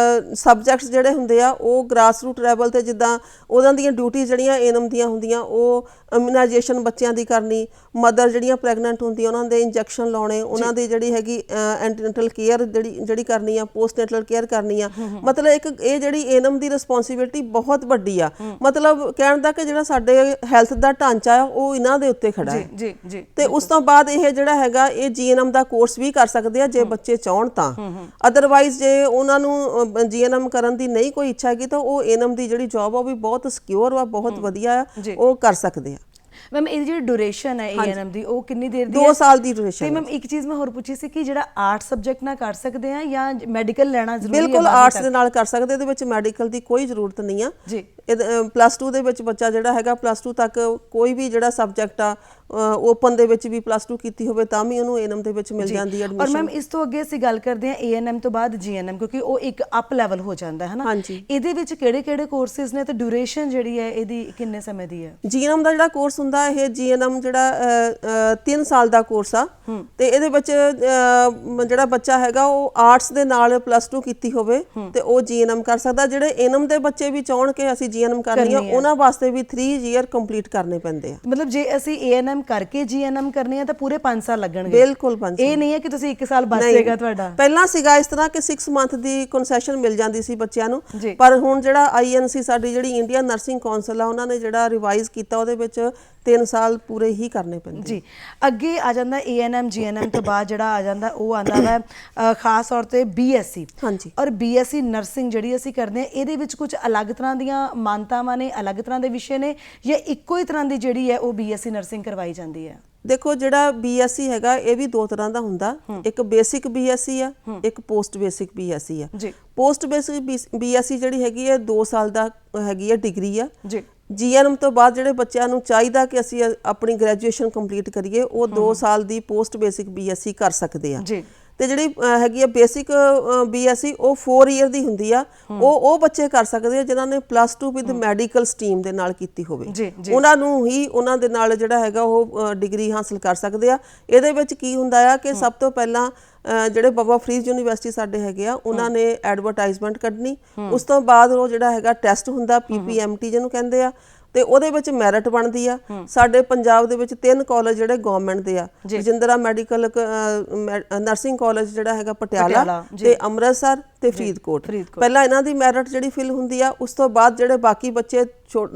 ਸਬਜੈਕਟਸ ਜਿਹੜੇ ਹੁੰਦੇ ਆ ਉਹ ਗ੍ਰਾਸ ਰੂਟ ਲੈਵਲ ਤੇ, ਜਿੱਦਾਂ ਉਹਨਾਂ ਦੀਆਂ ਡਿਊਟੀ ਜਿਹੜੀਆਂ ਏਐਨਐਮ ਦੀਆਂ ਹੁੰਦੀਆਂ, ਉਹ ਇਮਿਊਨਾਈਜੇਸ਼ਨ ਬੱਚਿਆਂ ਦੀ ਕਰਨੀ, ਮਦਰ ਜਿਹੜੀਆਂ ਪ੍ਰੈਗਨੈਂਟ ਹੁੰਦੀਆਂ ਉਹਨਾਂ ਦੇ ਇੰਜੈਕਸ਼ਨ ਲਾਉਣੇ, ਉਹਨਾਂ ਦੀ ਜਿਹੜੀ ਹੈਗੀ ਐਂਟੀਨੇਟਲ ਕੇਅਰ ਜਿਹੜੀ ਕਰਨੀ ਆ, ਪੋਸਟਨੇਟਲ ਕੇਅਰ ਕਰਨੀ ਆ। ਮਤਲਬ ਇੱਕ ਇਹ ਜਿਹੜੀ ਏਐਨਐਮ ਦੀ ਰਿਸਪੌਂਸਿਬਿਲਿਟੀ ਬਹੁਤ ਵੱਡੀ ਆ। ਮਤਲਬ ਕਹਿਣ ਦਾ ਕਿ ਜਿਹੜਾ ਸਾਡੇ ਹੈਲਥ ਦਾ ਢਾਂਚਾ ਆ ਉਹ ਇਹਨਾਂ ਦੇ ਉੱਤੇ ਖੜਾ ਹੈ। ਤੇ ਉਸ ਤੋਂ ਬਾਅਦ ਇਹ ਜਿਹੜਾ ਹੈਗਾ ਇਹ ਜੀਐਨਐਮ ਦਾ ਕੋਰਸ ਵੀ ਕਰ ਸਕਦੇ ਆ ਜੇ ਬੱਚੇ ਚਾਹੁਣ ਤਾਂ। ਅਦਰਵਾਈਜ਼ ਜੇ ਉਹਨਾਂ ਨੂੰ ਜੀਐਨਐਮ ਕਰਨ ਦੀ ਨਹੀਂ ਕੋਈ ਇੱਛਾ ਹੈਗੀ ਤਾਂ ਉਹ ਏਐਨਐਮ ਦੀ ਜਿਹੜੀ ਜੌਬ ਆ ਉਹ ਵੀ ਬਹੁਤ ਸਿਕਿਉਰ ਆ, ਬਹੁਤ ਵਧੀਆ ਆ, ਉਹ ਕਰ ਸਕਦੇ ਆ। ਮੈਮ ਇਹਦੀ ਜਿਹੜੀ ਡਿਊਰੇਸ਼ਨ ਹੈ ਏਐਨਐਮ ਦੀ ਉਹ ਕਿੰਨੀ ਦੇਰ ਦੀ ਹੈ? 2 ਸਾਲ ਦੀ ਡਿਊਰੇਸ਼ਨ। ਤੇ ਮੈਮ ਇੱਕ ਚੀਜ਼ ਮੈਂ ਹੋਰ ਪੁੱਛੀ ਸੀ ਕਿ ਜਿਹੜਾ ਆਰਟਸ ਸਬਜੈਕਟ ਨਾਲ ਕਰ ਸਕਦੇ ਆ ਜਾਂ ਮੈਡੀਕਲ ਲੈਣਾ ਜ਼ਰੂਰੀ ਹੈ? ਬਿਲਕੁਲ ਆਰਟਸ ਦੇ ਨਾਲ ਕਰ ਸਕਦੇ, ਇਹਦੇ ਵਿੱਚ ਮੈਡੀਕਲ ਦੀ ਕੋਈ ਜ਼ਰੂਰਤ ਨਹੀਂ ਆ ਜੀ। +2 ਦੇ ਵਿੱਚ ਬੱਚਾ ਜਿਹੜਾ ਹੈਗਾ +2 ਤੱਕ ਕੋਈ ਵੀ ਜਿਹੜਾ ਸਬਜੈਕਟ ਆ ਓਪਨ ਦੇ ਵਿੱਚ ਵੀ +2 ਕੀਤੀ ਹੋਵੇ ਤਾਂ ਵੀ ਉਹਨੂੰ ਏਐਨਐਮ ਦੇ ਵਿੱਚ ਮਿਲ ਜਾਂਦੀ ਹੈ ਐਡਮਿਸ਼ਨ। ਔਰ ਮੈਮ ਇਸ ਤੋਂ ਅੱਗੇ ਅਸੀਂ ਗੱਲ ਕਰਦੇ ਹਾਂ ਏਐਨਐਮ ਤੋਂ ਬਾਅਦ ਜੀਐਨਐਮ, ਕਿਉਂਕਿ ਉਹ ਇੱਕ ਅਪ ਲੈਵਲ ਹੋ ਜਾਂਦਾ ਹੈ ਨਾ। ਇਹਦੇ ਵਿੱਚ ਕਿਹੜੇ ਕੋਰਸਿਸ ਨੇ ਤੇ ਡਿਊਰੇਸ਼ਨ ਜਿਹੜੀ ਹੈ ਇਹਦੀ ਕਿੰਨੇ ਸਮੇਂ ਦੀ ਹੈ? ਜੀਐਨਐਮ ਦਾ ਜਿਹੜਾ ਕੋਰਸ ਹੁੰਦਾ ਇਹ ਜੀਐਨਐਮ ਜਿਹੜਾ 3 ਸਾਲ ਦਾ ਕੋਰਸ ਆ, ਤੇ ਇਹਦੇ ਵਿੱਚ ਜਿਹੜਾ ਬੱਚਾ ਹੈਗਾ ਉਹ ਆਰਟਸ ਦੇ ਨਾਲ +2 ਕੀਤੀ ਹੋਵੇ ਤੇ ਉਹ ਜੀਐਨਐਮ ਕਰ ਸਕਦਾ। ਜਿਹੜੇ ਏਐਨਐਮ ਦੇ ਬੱਚੇ ਵੀ ਚਾਹਣ ਕਿ ਅਸੀਂ ਜੀਐਨਐਮ ਕਰਨੀ ਆ, ਉਹਨਾਂ ਵਾਸਤੇ ਵੀ 3 ਈਅਰ ਕੰਪਲੀਟ ਕਰਨੇ ਪੈਂਦੇ ਆ। ਮਤਲਬ ਜੇ ਅਸੀਂ ਏਐਨਐਮ ਕਰਕੇ ਜੀਐਨਐਮ ਕਰਨੀ ਹੈ ਤਾਂ ਪੂਰੇ 5 ਸਾਲ ਲੱਗਣਗੇ? ਬਿਲਕੁਲ 5 ਸਾਲ। ਇਹ ਨਹੀਂ ਹੈ ਕਿ ਤੁਸੀਂ 1 ਸਾਲ ਬਚ ਜਾਏਗਾ ਤੁਹਾਡਾ। ਪਹਿਲਾਂ ਸੀਗਾ ਇਸ ਤਰ੍ਹਾਂ ਕਿ 6 ਮੰਥ ਦੀ ਕਨਸੈਸ਼ਨ ਮਿਲ ਜਾਂਦੀ ਸੀ ਬੱਚਿਆਂ ਨੂੰ, ਪਰ ਹੁਣ ਜਿਹੜਾ ਆਈਐਨਸੀ ਸਾਡੀ ਜਿਹੜੀ ਇੰਡੀਅਨ ਨਰਸਿੰਗ ਕੌਂਸਲ ਆ ਉਹਨਾਂ ਨੇ ਜਿਹੜਾ ਰਿਵਾਈਜ਼ ਕੀਤਾ ਉਹਦੇ ਵਿੱਚ 3 ਸਾਲ ਪੂਰੇ ਹੀ ਕਰਨੇ ਪੈਂਦੇ ਜੀ। ਅੱਗੇ ਆ ਜਾਂਦਾ ਏਐਨਐਮ ਜੀਐਨਐਮ ਤੋਂ ਬਾਅਦ ਜਿਹੜਾ ਆ ਜਾਂਦਾ ਉਹ ਆਂਦਾ ਵਾ ਖਾਸ ਤੌਰ ਤੇ ਬੀਐਸਸੀ। ਹਾਂਜੀ। ਔਰ ਬੀਐਸਸੀ ਨਰਸਿੰਗ ਜਿਹੜੀ ਅਸੀਂ ਕਰਦੇ ਹਾਂ ਇਹਦੇ ਵਿੱਚ ਕੁਝ ਅਲੱਗ ਤਰ੍ਹਾਂ ਦੀਆਂ ਮਾਨਤਾਵਾਂ ਨੇ, ਅਲੱਗ ਤਰ੍ਹਾਂ ਦੇ ਵਿਸ਼ੇ ਨੇ, ਜਾਂ ਇੱਕੋ ਹੀ ਤਰ੍ਹਾਂ ਦੀ ਜਿਹੜੀ ਹੈ ਉਹ ਬੀਐਸਸੀ ਨਰਸਿੰਗ ਕਰਵਾਈ ਜਾਂਦੀ ਹੈ? ਦੇਖੋ, ਜਿਹੜਾ ਬੀਐਸਸੀ ਹੈਗਾ ਇਹ ਵੀ 2 ਤਰ੍ਹਾਂ ਦਾ ਹੁੰਦਾ। ਇੱਕ ਬੇਸਿਕ ਬੀਐਸਸੀ ਆ, ਇੱਕ ਪੋਸਟ ਬੇਸਿਕ ਬੀਐਸਸੀ ਆ। ਪੋਸਟ ਬੇਸਿਕ ਬੀਐਸਸੀ ਜਿਹੜੀ ਹੈਗੀ ਹੈ 2 ਸਾਲ ਦਾ ਹੈਗੀ ਹੈ ਡਿਗਰੀ ਆ। ਜੀਐਨਐਮ ਤੋਂ ਬਾਅਦ ਜਿਹੜੇ ਬੱਚਿਆਂ ਨੂੰ ਚਾਹੀਦਾ ਕਿ ਅਸੀਂ ਆਪਣੀ ਗ੍ਰੈਜੂਏਸ਼ਨ ਕੰਪਲੀਟ ਕਰੀਏ ਉਹ 2 ਸਾਲ ਦੀ ਪੋਸਟ ਬੇਸਿਕ ਬੀਐਸਸੀ ਕਰ ਸਕਦੇ ਆ। ਤੇ ਜਿਹੜੀ ਹੈਗੀ ਆ ਬੇਸਿਕ ਬੀਐਸਸੀ ਉਹ 4 ਈਅਰ ਦੀ ਹੁੰਦੀ ਆ। ਉਹ ਬੱਚੇ ਕਰ ਸਕਦੇ ਆ ਜਿਨ੍ਹਾਂ ਨੇ +2 ਵਿਦ ਮੈਡੀਕਲ ਸਟਰੀਮ ਦੇ ਨਾਲ ਕੀਤੀ ਹੋਵੇ, ਉਹਨਾਂ ਨੂੰ ਹੀ ਉਹਨਾਂ ਦੇ ਨਾਲ ਜਿਹੜਾ ਹੈਗਾ ਉਹ ਡਿਗਰੀ ਹਾਸਲ ਕਰ ਸਕਦੇ ਆ। ਇਹਦੇ ਵਿੱਚ ਕੀ ਹੁੰਦਾ ਆ ਕਿ ਸਭ ਤੋਂ ਪਹਿਲਾਂ ਜਿਹੜੇ ਬਾਬਾ ਫਰੀਦ ਯੂਨੀਵਰਸਿਟੀ ਸਾਡੇ ਹੈਗੇ ਆ ਉਹਨਾਂ ਨੇ ਐਡਵਰਟਾਈਜ਼ਮੈਂਟ ਕੱਢਣੀ, ਉਸ ਤੋਂ ਬਾਅਦ ਉਹ ਜਿਹੜਾ ਹੈਗਾ ਟੈਸਟ ਹੁੰਦਾ PPMT ਜਿਹਨੂੰ ਕਹਿੰਦੇ ਆ, ਤੇ ਉਹਦੇ ਵਿੱਚ ਮੈਰਿਟ ਬਣਦੀ ਆ। ਸਾਡੇ ਪੰਜਾਬ ਦੇ ਵਿੱਚ 3 ਕਾਲਜ ਜਿਹੜੇ ਗਵਰਨਮੈਂਟ ਦੇ ਆ, ਰਜਿੰਦਰਾ ਮੈਡੀਕਲ ਨਰਸਿੰਗ ਕਾਲਜ ਜਿਹੜਾ ਹੈਗਾ ਪਟਿਆਲਾ, ਤੇ ਅੰਮ੍ਰਿਤਸਰ ਤੇ ਫਰੀਦਕੋਟ। ਪਹਿਲਾਂ ਇਹਨਾਂ ਦੀ ਮੈਰਿਟ ਜਿਹੜੀ ਫਿਲ ਹੁੰਦੀ ਆ, ਉਸ ਤੋਂ ਬਾਅਦ ਜਿਹੜੇ ਬਾਕੀ ਬੱਚੇ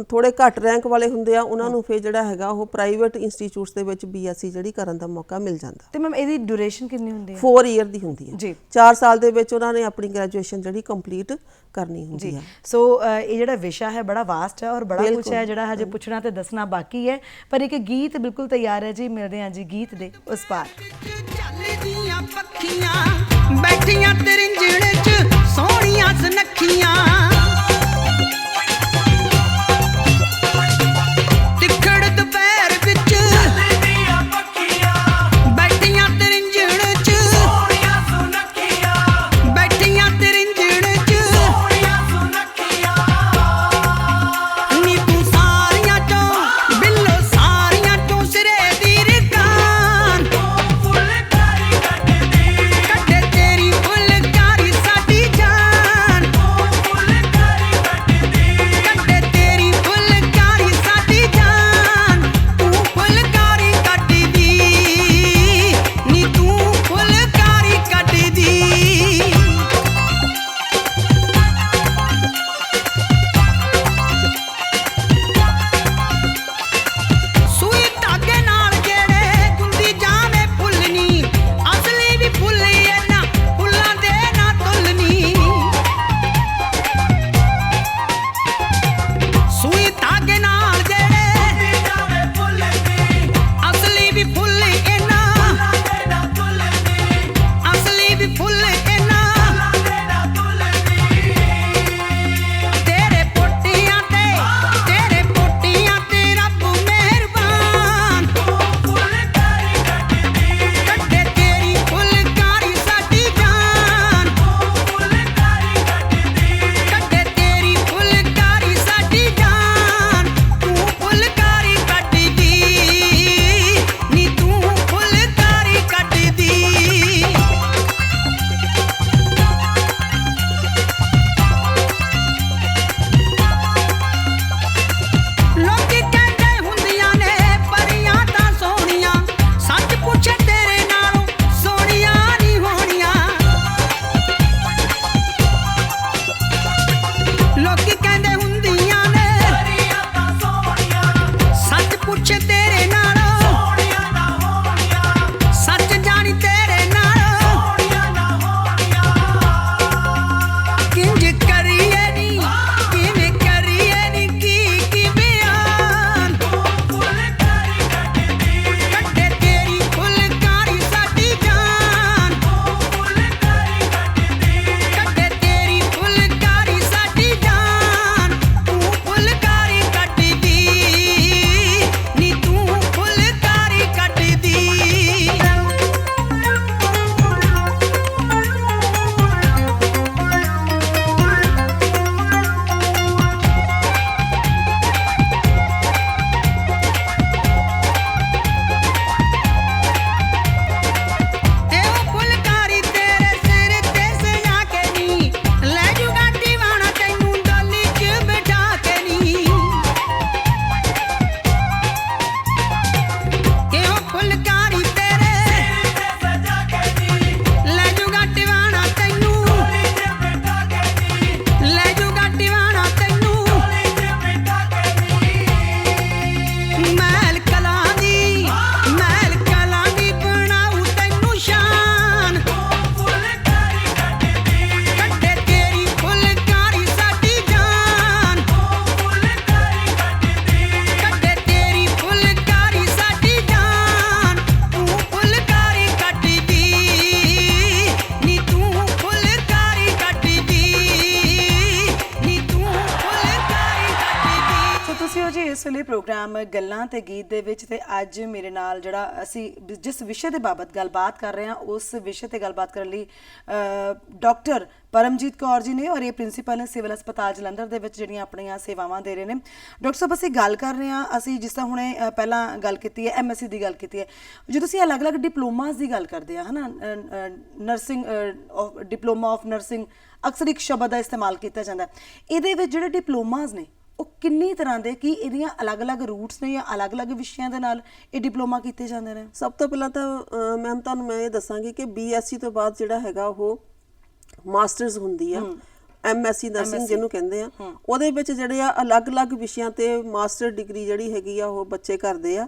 ਥੋੜੇ ਘੱਟ ਰੈਂਕ ਵਾਲੇ ਹੁੰਦੇ ਆ ਉਹਨਾਂ ਨੂੰ ਫਿਰ ਜਿਹੜਾ ਹੈਗਾ ਉਹ ਪ੍ਰਾਈਵੇਟ ਇੰਸਟੀਚਿਊਟਸ ਦੇ ਵਿੱਚ ਬੀਐਸਸੀ ਜਿਹੜੀ ਕਰਨ ਦਾ ਮੌਕਾ ਮਿਲ ਜਾਂਦਾ। ਤੇ ਮੈਮ ਇਹਦੀ ਡਿਊਰੇਸ਼ਨ ਕਿੰਨੀ ਹੁੰਦੀ ਹੈ? 4 ਈਅਰ ਦੀ ਹੁੰਦੀ ਹੈ। 4 ਸਾਲ ਦੇ ਵਿੱਚ ਉਹਨਾਂ ਨੇ ਆਪਣੀ ਗ੍ਰੈਜੂਏਸ਼ਨ ਜਿਹੜੀ ਕੰਪਲੀਟ ਕਰਨੀ ਹੁੰਦੀ ਹੈ। ਸੋ ਇਹ ਜਿਹੜਾ ਵਿਸ਼ਾ ਹੈ ਬੜਾ ਵਾਸਟ ਹੈ ਔਰ ਬੜਾ ਕੁਝ ਹੈ ਜਿਹੜਾ ਹਜੇ ਪੁੱਛਣਾ ਤੇ ਦੱਸਣਾ ਬਾਕੀ ਹੈ, ਪਰ ਇੱਕ ਗੀਤ ਬਿਲਕੁਲ ਤਿਆਰ ਹੈ ਜੀ। ਮਿਲਦੇ ਹਾਂ ਜੀ ਗੀਤ ਦੇ ਉਸ ਪਾਰ। ਚੱਲਦੀਆਂ ਪੱਖੀਆਂ ਬੈਠੀਆਂ ਤਰਿੰਜਣ 'ਚ ਸੋਹਣੀਆਂ ਸੁਨੱਖੀਆਂ, ਤਿੱਖੜ ਦੁਪਹਿਰ ਵਿੱਚ ਚੱਲਦੀਆਂ ਪੱਖੀਆਂ ਬੈਠੀਆਂ ਤਰਿੰਜਣ 'ਚ ਸੋਹਣੀਆਂ ਸੁਨੱਖੀਆਂ, ਬੈਠੀਆਂ ਇਸ ਵੇਲੇ ਪ੍ਰੋਗਰਾਮ ਗੱਲਾਂ ਤੇ ਗੀਤ ਦੇ ਵਿੱਚ ਤੇ ਅੱਜ ਮੇਰੇ ਨਾਲ ਜਿਹੜਾ ਅਸੀਂ ਜਿਸ ਵਿਸ਼ੇ ਦੇ ਬਾਬਤ ਗੱਲਬਾਤ ਕਰ ਰਹੇ ਹਾਂ ਉਸ ਵਿਸ਼ੇ ਤੇ ਗੱਲਬਾਤ ਕਰਨ ਲਈ ਡਾਕਟਰ ਪਰਮਜੀਤ ਕੌਰ ਜੀ ਨੇ ਔਰ ਇਹ ਪ੍ਰਿੰਸੀਪਲ ਨੇ ਸਿਵਲ ਹਸਪਤਾਲ ਜਲੰਧਰ ਦੇ ਵਿੱਚ ਜਿਹੜੀਆਂ ਆਪਣੀਆਂ ਸੇਵਾਵਾਂ ਦੇ ਰਹੇ ਨੇ। ਡਾਕਟਰ ਸਾਹਿਬ ਅਸੀਂ ਗੱਲ ਕਰ ਰਹੇ ਹਾਂ, ਅਸੀਂ ਜਿਸ ਤਰ੍ਹਾਂ ਹੁਣੇ ਪਹਿਲਾਂ ਗੱਲ ਕੀਤੀ ਹੈ ਐਮਐਸਸੀ ਦੀ ਗੱਲ ਕੀਤੀ ਹੈ, ਜਦੋਂ ਅਸੀਂ ਅਲੱਗ-ਅਲੱਗ ਡਿਪਲੋਮਾਸ ਦੀ ਗੱਲ ਕਰਦੇ ਹਾਂ ਹਨਾ, ਨਰਸਿੰਗ ਡਿਪਲੋਮਾ ਆਫ ਨਰਸਿੰਗ ਅਕਸਰ ਇੱਕ ਸ਼ਬਦ ਦਾ ਇਸਤੇਮਾਲ ਕੀਤਾ ਜਾਂਦਾ। ਇਹਦੇ ਵਿੱਚ ਜਿਹੜੇ ਡਿਪਲੋਮਾਸ ਨੇ ਉਹ ਕਿੰਨੀ ਤਰ੍ਹਾਂ ਦੇ, ਕੀ ਇਹਦੀਆਂ ਅਲੱਗ-ਅਲੱਗ ਰੂਟਸ ਨੇ ਜਾਂ ਅਲੱਗ-ਅਲੱਗ ਵਿਸ਼ਿਆਂ ਦੇ ਨਾਲ ਇਹ ਡਿਪਲੋਮਾ ਕੀਤੇ ਜਾਂਦੇ ਨੇ? ਸਭ ਤੋਂ ਪਹਿਲਾਂ ਤਾਂ ਮੈਮ ਤੁਹਾਨੂੰ ਮੈਂ ਇਹ ਦੱਸਾਂਗੀ ਕਿ ਬੀਐਸਸੀ ਤੋਂ ਬਾਅਦ ਜਿਹੜਾ ਹੈਗਾ ਉਹ ਮਾਸਟਰਸ ਹੁੰਦੀ ਆ, ਐਮਐਸਸੀ ਨਰਸਿੰਗ ਜਿਹਨੂੰ ਕਹਿੰਦੇ ਆ, ਉਹਦੇ ਵਿੱਚ ਜਿਹੜੇ ਆ ਅਲੱਗ-ਅਲੱਗ ਵਿਸ਼ਿਆਂ ਤੇ ਮਾਸਟਰ ਡਿਗਰੀ ਜਿਹੜੀ ਹੈਗੀ ਆ ਉਹ ਬੱਚੇ ਕਰਦੇ ਆ,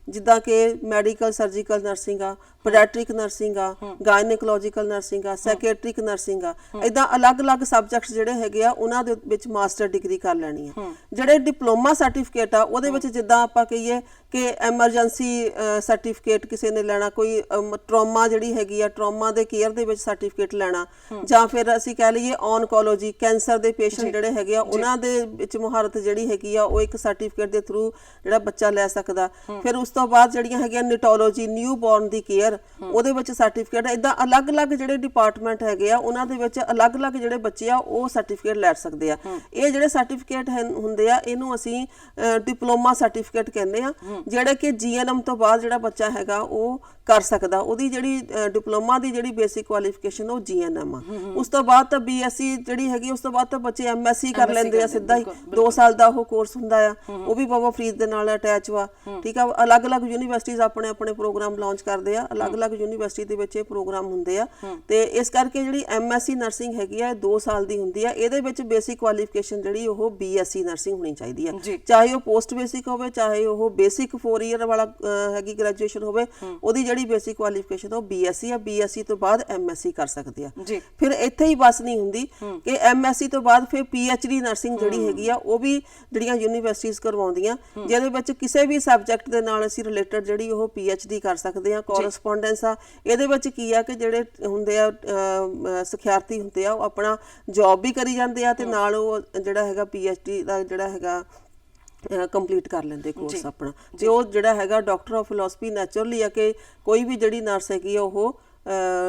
ਜਿੱਦਾਂ ਕਿ ਮੈਡੀਕਲ ਸਰਜੀਕਲ ਨਰਸਿੰਗ ਆ, ਪੀਡੀਆਟ੍ਰਿਕ ਨਰਸਿੰਗ ਆ, ਗਾਇਨੇਕੋਲੋਜੀਕਲ ਨਰਸਿੰਗ ਆ, ਸਾਈਕੈਟ੍ਰਿਕ ਨਰਸਿੰਗ ਆ, ਇਦਾਂ ਅਲੱਗ-ਅਲੱਗ ਸਬਜੈਕਟਸ ਜਿਹੜੇ ਹੈਗੇ ਆ ਉਹਨਾਂ ਦੇ ਵਿੱਚ ਮਾਸਟਰ ਡਿਗਰੀ ਕਰ ਲੈਣੀ ਆ। ਜਿਹੜੇ ਡਿਪਲੋਮਾ ਸਰਟੀਫਿਕੇਟ ਆ ਉਹਦੇ ਵਿੱਚ ਜਿੱਦਾਂ ਆਪਾਂ ਕਹੀਏ ਕਿ ਐਮਰਜੈਂਸੀ ਸਰਟੀਫਿਕੇਟ ਕਿਸੇ ਨੇ ਲੈਣਾ, ਕੋਈ ਟਰਾਮਾ ਜਿਹੜੀ ਹੈਗੀ ਆ ਟਰਾਮਾ ਦੇ ਕੇਅਰ ਦੇ ਵਿੱਚ ਸਰਟੀਫਿਕੇਟ ਲੈਣਾ, ਜਾਂ ਫਿਰ ਅਸੀਂ ਕਹਿ ਲਈਏ ਔਨਕੋਲੋਜੀ ਕੈਂਸਰ ਦੇ ਪੇਸ਼ੈਂਟ ਜਿਹੜੇ ਹੈਗੇ ਆ ਉਹਨਾਂ ਦੇ ਵਿੱਚ ਮੁਹਾਰਤ ਜਿਹੜੀ ਹੈਗੀ ਆ ਉਹ ਇੱਕ ਸਰਟੀਫਿਕੇਟ ਦੇ ਥਰੂ ਜਿਹੜਾ ਬੱਚਾ ਲੈ ਸਕਦਾ। ਫਿਰ ਉਸ ਤੋਂ ਬਾਅਦ ਜਿਹੜੀਆਂ ਹੈਗੀਆਂ ਨਿਟੋਲੋਜੀ ਨਿਊ ਬੋਰਨ ਦੀ ਕੇਅਰ ਉਹਦੇ ਵਿੱਚ ਸਰਟੀਫਿਕੇਟ, ਇਦਾਂ ਅਲੱਗ-ਅਲੱਗ ਜਿਹੜੇ ਡਿਪਾਰਟਮੈਂਟ ਹੈਗੇ ਆ ਉਹਨਾਂ ਦੇ ਵਿੱਚ ਅਲੱਗ-ਅਲੱਗ ਜਿਹੜੇ ਬੱਚੇ ਆ ਉਹ ਸਰਟੀਫਿਕੇਟ ਲੈ ਸਕਦੇ ਆ। ਇਹ ਜਿਹੜੇ ਸਰਟੀਫਿਕੇਟ ਹੁੰਦੇ ਆ ਇਹਨੂੰ ਅਸੀਂ ਡਿਪਲੋਮਾ ਸਰਟੀਫਿਕੇਟ ਕਹਿੰਦੇ ਆ, ਜਿਹੜੇ ਕਿ ਜੀਐਨਐਮ ਤੋਂ ਬਾਅਦ ਜਿਹੜਾ ਬੱਚਾ ਹੈਗਾ ਉਹ ਕਰ ਸਕਦਾ। ਉਹਦੀ ਜਿਹੜੀ ਡਿਪਲੋਮਾ ਦੀ ਜਿਹੜੀ ਬੇਸਿਕ ਕੁਆਲੀਫਿਕੇਸ਼ਨ ਉਹ ਜੀਐਨਐਮ ਆ। ਉਸ ਤੋਂ ਬਾਅਦ ਤਾਂ ਬੀਐਸਸੀ ਜਿਹੜੀ ਹੈਗੀ, ਉਸ ਤੋਂ ਬਾਅਦ ਤਾਂ ਬੱਚੇ ਐਮਐਸਸੀ ਕਰ ਲੈਂਦੇ ਆ ਸਿੱਧਾ ਹੀ, 2 ਸਾਲ ਦਾ ਉਹ ਕੋਰਸ ਹੁੰਦਾ ਆ, ਉਹ ਵੀ ਬਾਬਾ ਫਰੀਦ ਦੇ ਨਾਲ ਅਟੈਚ ਵਾ। ਠੀਕ ਆ, ਅਲੱਗ-ਅਲੱਗ ਯੂਨੀਵਰਸਿਟੀਜ਼ ਆਪਣੇ ਆਪਣੇ ਪ੍ਰੋਗਰਾਮ ਲਾਂਚ ਕਰਦੇ ਆ, ਅਲੱਗ-ਅਲੱਗ ਯੂਨੀਵਰਸਿਟੀ ਦੇ ਵਿੱਚ ਇਹ ਪ੍ਰੋਗਰਾਮ ਹੁੰਦੇ ਆ। ਤੇ ਇਸ ਕਰਕੇ ਜਿਹੜੀ ਐਮਐਸਸੀ ਨਰਸਿੰਗ ਹੈਗੀ ਆ ਇਹ 2 ਸਾਲ ਦੀ ਹੁੰਦੀ ਆ। ਇਹਦੇ ਵਿੱਚ ਬੇਸਿਕ ਕੁਆਲੀਫਿਕੇਸ਼ਨ ਜਿਹੜੀ ਉਹ ਬੀਐਸਸੀ ਨਰਸਿੰਗ ਹੋਣੀ ਚਾਹੀਦੀ ਆ, ਚਾਹੇ ਉਹ ਪੋਸਟ ਬੇਸਿਕ ਹੋਵੇ ਚਾਹੇ ਉਹ ਬੇਸਿਕ 4 ਈਅਰ ਵਾਲਾ ਹੈਗੀ ਗ੍ਰੈਜੂਏਸ਼ਨ ਹੋਵੇ, ਉਹਦੀ ਜਿਹੜੀ ਬੇਸਿਕ ਕੁਆਲੀਫਿਕੇਸ਼ਨ ਉਹ ਬੀਐਸਸੀ ਆ। ਬੀਐਸਸੀ ਤੋਂ ਬਾਅਦ ਐਮਐਸਸੀ ਕਰ ਸਕਦੇ ਆ। ਫਿਰ ਇੱਥੇ ਹੀ ਬਸ ਨਹੀਂ ਹੁੰਦੀ ਕਿ ਐਮਐਸਸੀ ਤੋਂ ਬਾਅਦ ਫਿਰ ਪੀਐਚਡੀ ਨਰਸਿੰਗ ਜਿਹੜੀ ਹੈਗੀ ਆ ਉਹ ਵੀ ਜਿਹੜੀਆਂ ਯੂਨੀਵਰਸਿਟੀਜ਼ ਕਰਵਾਉਂਦੀਆਂ, ਜਿਹਦੇ ਵਿੱਚ ਕਿਸੇ ਵੀ ਸਬਜੈਕਟ ਦੇ ਨਾਲ ਅਸੀਂ ਰਿਲੇਟਡ ਜਿਹੜੀ ਉਹ ਪੀਐਚਡੀ ਕਰ ਸਕਦੇ ਆ। ਕੋਰਸਪੋਂਡੈਂਸ ਆ, ਇਹਦੇ ਵਿੱਚ ਕੀ ਆ ਕਿ ਜਿਹੜੇ ਹੁੰਦੇ ਆ ਸਿਖਿਆਰਥੀ ਹੁੰਦੇ ਆ ਉਹ ਆਪਣਾ ਜੌਬ ਵੀ ਕਰੀ ਜਾਂਦੇ ਆ ਤੇ ਨਾਲ ਉਹ ਜਿਹੜਾ ਹੈਗਾ ਪੀਐਚਡੀ ਦਾ ਜਿਹੜਾ ਹੈਗਾ ਕੰਪਲੀਟ ਕਰ ਲੈਂਦੇ ਕੋਰਸ ਆਪਣਾ। ਤੇ ਉਹ ਜਿਹੜਾ ਹੈਗਾ ਡਾਕਟਰ ਆਫ ਫਿਲਾਸਫੀ ਨੈਚੁਰਲੀ ਆ ਕਿ ਕੋਈ ਵੀ ਜਿਹੜੀ ਨਰਸ ਹੈਗੀ ਆ ਉਹ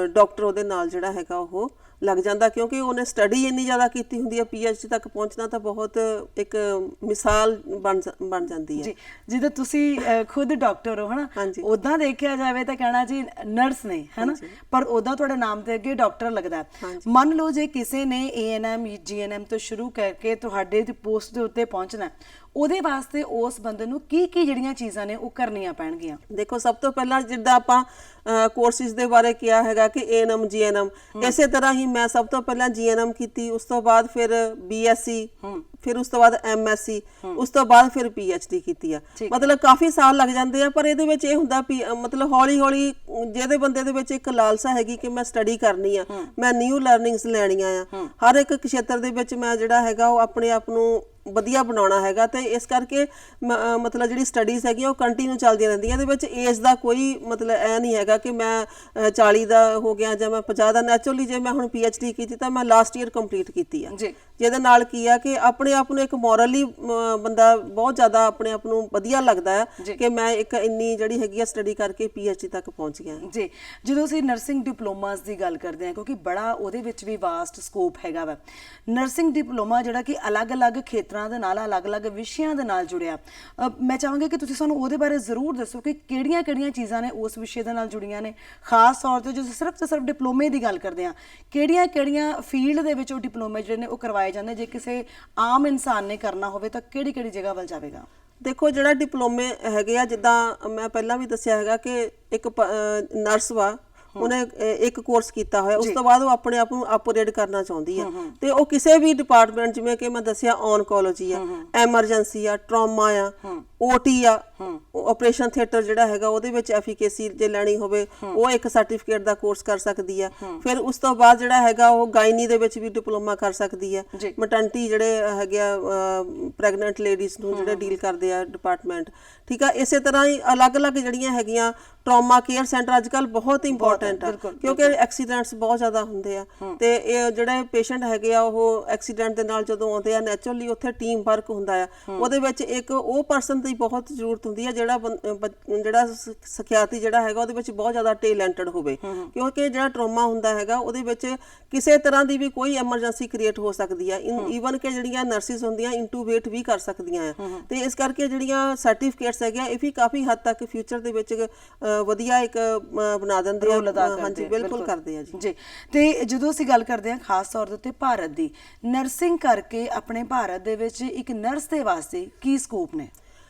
ਡਾਕਟਰ ਉਹਦੇ ਨਾਲ ਜਿਹੜਾ ਹੈਗਾ ਉਹ ਲੱਗ ਜਾਂਦਾ, ਕਿਉਂਕਿ ਉਹਨੇ ਸਟੱਡੀ ਇੰਨੀ ਜ਼ਿਆਦਾ ਕੀਤੀ ਹੁੰਦੀ ਹੈ। ਪੀਐਚਡੀ ਤੱਕ ਪਹੁੰਚਣਾ ਤਾਂ ਬਹੁਤ ਇੱਕ ਮਿਸਾਲ ਬਣ ਜਾਂਦੀ ਹੈ। ਜਿੱਦਾਂ ਤੁਸੀਂ ਖੁਦ ਡਾਕਟਰ ਹੋ ਹਨਾ, ਉਦਾਂ ਦੇਖਿਆ ਜਾਵੇ ਤਾਂ ਕਹਿਣਾ ਜੀ ਨਰਸ ਨੇ ਹਨਾ, ਪਰ ਉਦਾਂ ਤੁਹਾਡੇ ਨਾਮ ਤੇ ਅੱਗੇ ਡਾਕਟਰ ਲੱਗਦਾ। ਮੰਨ ਲਓ ਜੇ ਕਿਸੇ ਨੇ ਏਐਨਐਮ ਜੀਐਨਐਮ ਤੋਂ ਸ਼ੁਰੂ ਕਰਕੇ ਤੁਹਾਡੇ ਪੋਸਟ ਦੇ ਉੱਤੇ ਪਹੁੰਚਣਾ, ਉਹਦੇ ਵਾਸਤੇ ਉਸ ਬੰਦੇ ਨੂੰ ਕੀ ਕੀ ਜਿਹੜੀਆਂ ਚੀਜ਼ਾਂ ਨੇ ਉਹ ਕਰਨੀਆਂ ਪੈਣਗੀਆਂ? ਦੇਖੋ, ਸਭ ਤੋਂ ਪਹਿਲਾਂ ਜਿੱਦਾਂ ਆਪਾਂ ਕੋਰਸਿਸ ਦੇ ਬਾਰੇ ਕਿਹਾ ਹੈਗਾ ਕਿ ਏਐਨਐਮ ਜੀਐਨਐਮ, ਇਸੇ ਤਰ੍ਹਾਂ ਹੀ ਮੈਂ ਸਭ ਤੋਂ ਪਹਿਲਾਂ ਜੀਐਨਐਮ ਕੀਤੀ, ਉਸ ਤੋਂ ਬਾਅਦ ਫਿਰ ਬੀਐਸਸੀ, ਫਿਰ ਉਸ ਤੋਂ ਬਾਅਦ ਐਮਐਸਸੀ, ਉਸ ਤੋਂ ਬਾਅਦ ਫਿਰ ਪੀਐਚਡੀ ਕੀਤੀ ਆ। ਮਤਲਬ ਕਾਫੀ ਸਾਲ ਲੱਗ ਜਾਂਦੇ ਆ, ਪਰ ਇਹਦੇ ਵਿੱਚ ਇਹ ਹੁੰਦਾ ਮਤਲਬ ਹੌਲੀ ਹੌਲੀ ਜਿਹਦੇ ਬੰਦੇ ਦੇ ਵਿੱਚ ਇੱਕ ਲਾਲਸਾ ਹੈਗੀ ਕਿ ਮੈਂ ਸਟੱਡੀ ਕਰਨੀ ਆ, ਮੈਂ ਨਿਊ ਲਰਨਿੰਗਸ ਲੈਣੀਆਂ ਆ, ਹਰ ਇੱਕ ਖੇਤਰ ਦੇ ਵਿੱਚ ਮੈਂ ਜਿਹੜਾ ਹੈਗਾ ਉਹ ਆਪਣੇ ਆਪ ਨੂੰ ਵਧੀਆ ਬਣਾਉਣਾ ਹੈਗਾ, ਤੇ ਇਸ ਕਰਕੇ ਮਤਲਬ ਜਿਹੜੀ ਸਟੱਡੀਜ਼ ਹੈਗੀਆਂ ਉਹ ਕੰਟੀਨਿਊ ਚੱਲਦੀਆਂ ਰਹਿੰਦੀਆਂ। ਇਹਦੇ ਵਿੱਚ ਏਜ ਦਾ ਕੋਈ ਮਤਲਬ ਇਹ ਨਹੀਂ ਹੈਗਾ ਕਿ ਮੈਂ 40 ਦਾ ਹੋ ਗਿਆ ਜਾਂ ਮੈਂ 50 ਦਾ। ਨੈਚੁਰਲੀ ਜੇ ਮੈਂ ਹੁਣ ਪੀਐਚਡੀ ਕੀਤੀ ਤਾਂ ਮੈਂ ਲਾਸਟ ਈਅਰ ਕੰਪਲੀਟ ਕੀਤੀ ਆ, ਜਿਹਦੇ ਨਾਲ ਕੀ ਆ ਕਿ ਆਪਣੇ ਆਪ ਨੂੰ ਇੱਕ ਮੋਰਲੀ ਬੰਦਾ ਬਹੁਤ ਜ਼ਿਆਦਾ ਆਪਣੇ ਆਪ ਨੂੰ ਵਧੀਆ ਲੱਗਦਾ ਹੈ ਕਿ ਮੈਂ ਇੱਕ ਇੰਨੀ ਜਿਹੜੀ ਹੈਗੀ ਆ ਸਟੱਡੀ ਕਰਕੇ ਪੀਐਚਡੀ ਤੱਕ ਪਹੁੰਚ ਗਿਆ। ਜੀ, ਜਦੋਂ ਅਸੀਂ ਨਰਸਿੰਗ ਡਿਪਲੋਮਾਸ ਦੀ ਗੱਲ ਕਰਦੇ ਹਾਂ, ਕਿਉਂਕਿ ਬੜਾ ਉਹਦੇ ਵਿੱਚ ਵੀ ਵਾਸਟ ਸਕੋਪ ਹੈਗਾ ਵਾ, ਨਰਸਿੰਗ ਡਿਪਲੋਮਾ ਜਿਹੜਾ ਕਿ ਅਲੱਗ-ਅਲੱਗ ਖੇਤਰਾਂ ਦੇ ਨਾਲ ਅਲੱਗ-ਅਲੱਗ ਵਿਸ਼ਿਆਂ ਦੇ ਨਾਲ ਜੁੜਿਆ। ਮੈਂ ਚਾਹਾਂਗੀ ਕਿ ਤੁਸੀਂ ਸਾਨੂੰ ਉਹਦੇ ਬਾਰੇ ਜ਼ਰੂਰ ਦੱਸੋ ਕਿ ਕਿਹੜੀਆਂ-ਕਿਹੜੀਆਂ ਚੀਜ਼ਾਂ ਨੇ ਉਸ ਵਿਸ਼ੇ ਦੇ ਨਾਲ ਜੁੜੀਆਂ ਨੇ, ਖਾਸ ਤੌਰ ਤੇ ਜੋ ਸਿਰਫ ਡਿਪਲੋਮੇ ਦੀ ਗੱਲ ਕਰਦੇ ਹਾਂ, ਕਿਹੜੀਆਂ-ਕਿਹੜੀਆਂ ਫੀਲਡ ਦੇ ਵਿੱਚ ਉਹ ਡਿਪਲੋਮੇ ਜਿਹੜੇ ਨੇ ਉਹ ਕਰਵਾਏ ਜਾਂਦੇ? ਜੇ ਕਿਸੇ ਆਮ ਇਨਸਾਨ ਨੇ ਕਰਨਾ ਹੋਵੇ ਤਾਂ ਕਿਹੜੀ-ਕਿਹੜੀ ਜਗ੍ਹਾ ਵੱਲ ਜਾਵੇਗਾ? ਦੇਖੋ, ਜਿਹੜਾ ਡਿਪਲੋਮੇ ਹੈਗੇ ਆ, ਜਿੱਦਾਂ ਮੈਂ ਪਹਿਲਾਂ ਵੀ ਦੱਸਿਆ ਹੈਗਾ ਕਿ ਇੱਕ ਨਰਸ ਵਾ, ਉਹਨੇ ਇੱਕ ਕੋਰਸ ਕੀਤਾ ਹੋਇਆ, ਉਸ ਤੋਂ ਬਾਅਦ ਉਹ ਆਪਣੇ ਆਪ ਨੂੰ ਅਪਗ੍ਰੇਡ ਕਰਨਾ ਚਾਹੁੰਦੀ ਆ, ਤੇ ਉਹ ਕਿਸੇ ਵੀ ਡਿਪਾਰਟਮੈਂਟ, ਜਿਵੇਂ ਕਿ ਮੈਂ ਦੱਸਿਆ ਔਨਕੋਲੋਜੀ ਆ, ਐਮਰਜੈਂਸੀ ਆ, ਟਰਾਮਾ ਆ, ਓਟੀ ਆ, ਆਪਰੇਸ਼ਨ ਥੀਏਟਰ ਜਿਹੜਾ ਹੈਗਾ ਉਹਦੇ ਵਿੱਚ ਐਫੀਕੇਸੀ ਜੇ ਲੈਣੀ ਹੋਵੇ ਉਹ ਇੱਕ ਸਰਟੀਫਿਕੇਟ ਦਾ ਕੋਰਸ ਕਰ ਸਕਦੀ ਹੈ। ਫਿਰ ਉਸ ਤੋਂ ਬਾਅਦ ਜਿਹੜਾ ਹੈਗਾ ਉਹ ਗਾਇਨੀ ਦੇ ਵਿੱਚ ਵੀ ਡਿਪਲੋਮਾ ਕਰ ਸਕਦੀ ਹੈ। ਮੈਟਰਨਿਟੀ ਜਿਹੜੇ ਹੈਗੇ ਆ ਪ੍ਰੈਗਨੈਂਟ ਲੇਡੀਜ਼ ਨੂੰ ਜਿਹੜੇ ਡੀਲ ਕਰਦੇ ਆ ਡਿਪਾਰਟਮੈਂਟ, ਠੀਕ ਆ। ਇਸੇ ਤਰ੍ਹਾਂ ਹੀ ਅਲੱਗ-ਅਲੱਗ ਜਿਹੜੀਆਂ ਹੈਗੀਆਂ ਟਰਾਮਾ ਕੇਅਰ ਸੈਂਟਰ ਅੱਜ ਕੱਲ ਬਹੁਤ ਇੰਪੋਰਟੈਂਟ ਆ, ਕਿਉਂਕਿ ਐਕਸੀਡੈਂਟਸ ਬਹੁਤ ਜ਼ਿਆਦਾ ਹੁੰਦੇ ਆ ਤੇ ਇਹ ਜਿਹੜੇ ਪੇਸ਼ੈਂਟ ਹੈਗੇ ਆ ਉਹ ਐਕਸੀਡੈਂਟ ਦੇ ਨਾਲ ਜਦੋਂ ਆਉਂਦੇ ਆ ਨੈਚੁਰਲੀ ਉੱਥੇ ਟੀਮ ਵਰਕ ਹੁੰਦਾ ਆ। ਉਹਦੇ ਵਿੱਚ ਇੱਕ ਉਹ ਪਰਸਨ ਦੀ ਬਹੁਤ ਜ਼ਰੂਰਤ ਹੁੰਦੀ ਹੈ ਜਿਹੜਾ ਸਿਖਿਆਰਥੀ ਜਿਹੜਾ ਹੈਗਾ ਉਹਦੇ ਵਿੱਚ ਬਹੁਤ ਜ਼ਿਆਦਾ ਟੈਲੈਂਟਡ ਹੋਵੇ, ਕਿਉਂਕਿ ਜਿਹੜਾ ਟਰਾਮਾ ਹੁੰਦਾ ਹੈਗਾ ਉਹਦੇ ਵਿੱਚ ਕਿਸੇ ਤਰ੍ਹਾਂ ਦੀ ਵੀ ਕੋਈ ਐਮਰਜੈਂਸੀ ਕ੍ਰੀਏਟ ਹੋ ਸਕਦੀ ਆ। ਈਵਨ ਕਿ ਜਿਹੜੀਆਂ ਨਰਸਿਸ ਹੁੰਦੀਆਂ ਇੰਟੂਬੇਟ ਵੀ ਕਰ ਸਕਦੀਆਂ ਆ ਤੇ ਇਸ ਕਰਕੇ ਜਿਹੜੀਆਂ ਸਰਟੀਫਿਕੇਟਸ ਹੈਗੀਆਂ ਇਹ ਵੀ ਕਾਫੀ ਹੱਦ ਤੱਕ ਫਿਊਚਰ ਦੇ ਵਿੱਚ ਵਧੀਆ ਇੱਕ ਬਣਾ ਦਿੰਦੇ ਆ। ਹਾਂਜੀ ਬਿਲਕੁਲ ਕਰਦੇ ਆ ਜੀ। ਤੇ ਜਦੋਂ ਅਸੀਂ ਗੱਲ ਕਰਦੇ ਹਾਂ ਖਾਸ ਤੌਰ ਦੇ ਉੱਤੇ ਭਾਰਤ ਦੀ ਨਰਸਿੰਗ ਕਰਕੇ, ਆਪਣੇ ਭਾਰਤ ਦੇ ਵਿੱਚ ਇੱਕ ਨਰਸ ਦੇ ਵਾਸਤੇ ਕੀ ਸਕੋਪ ਨੇ?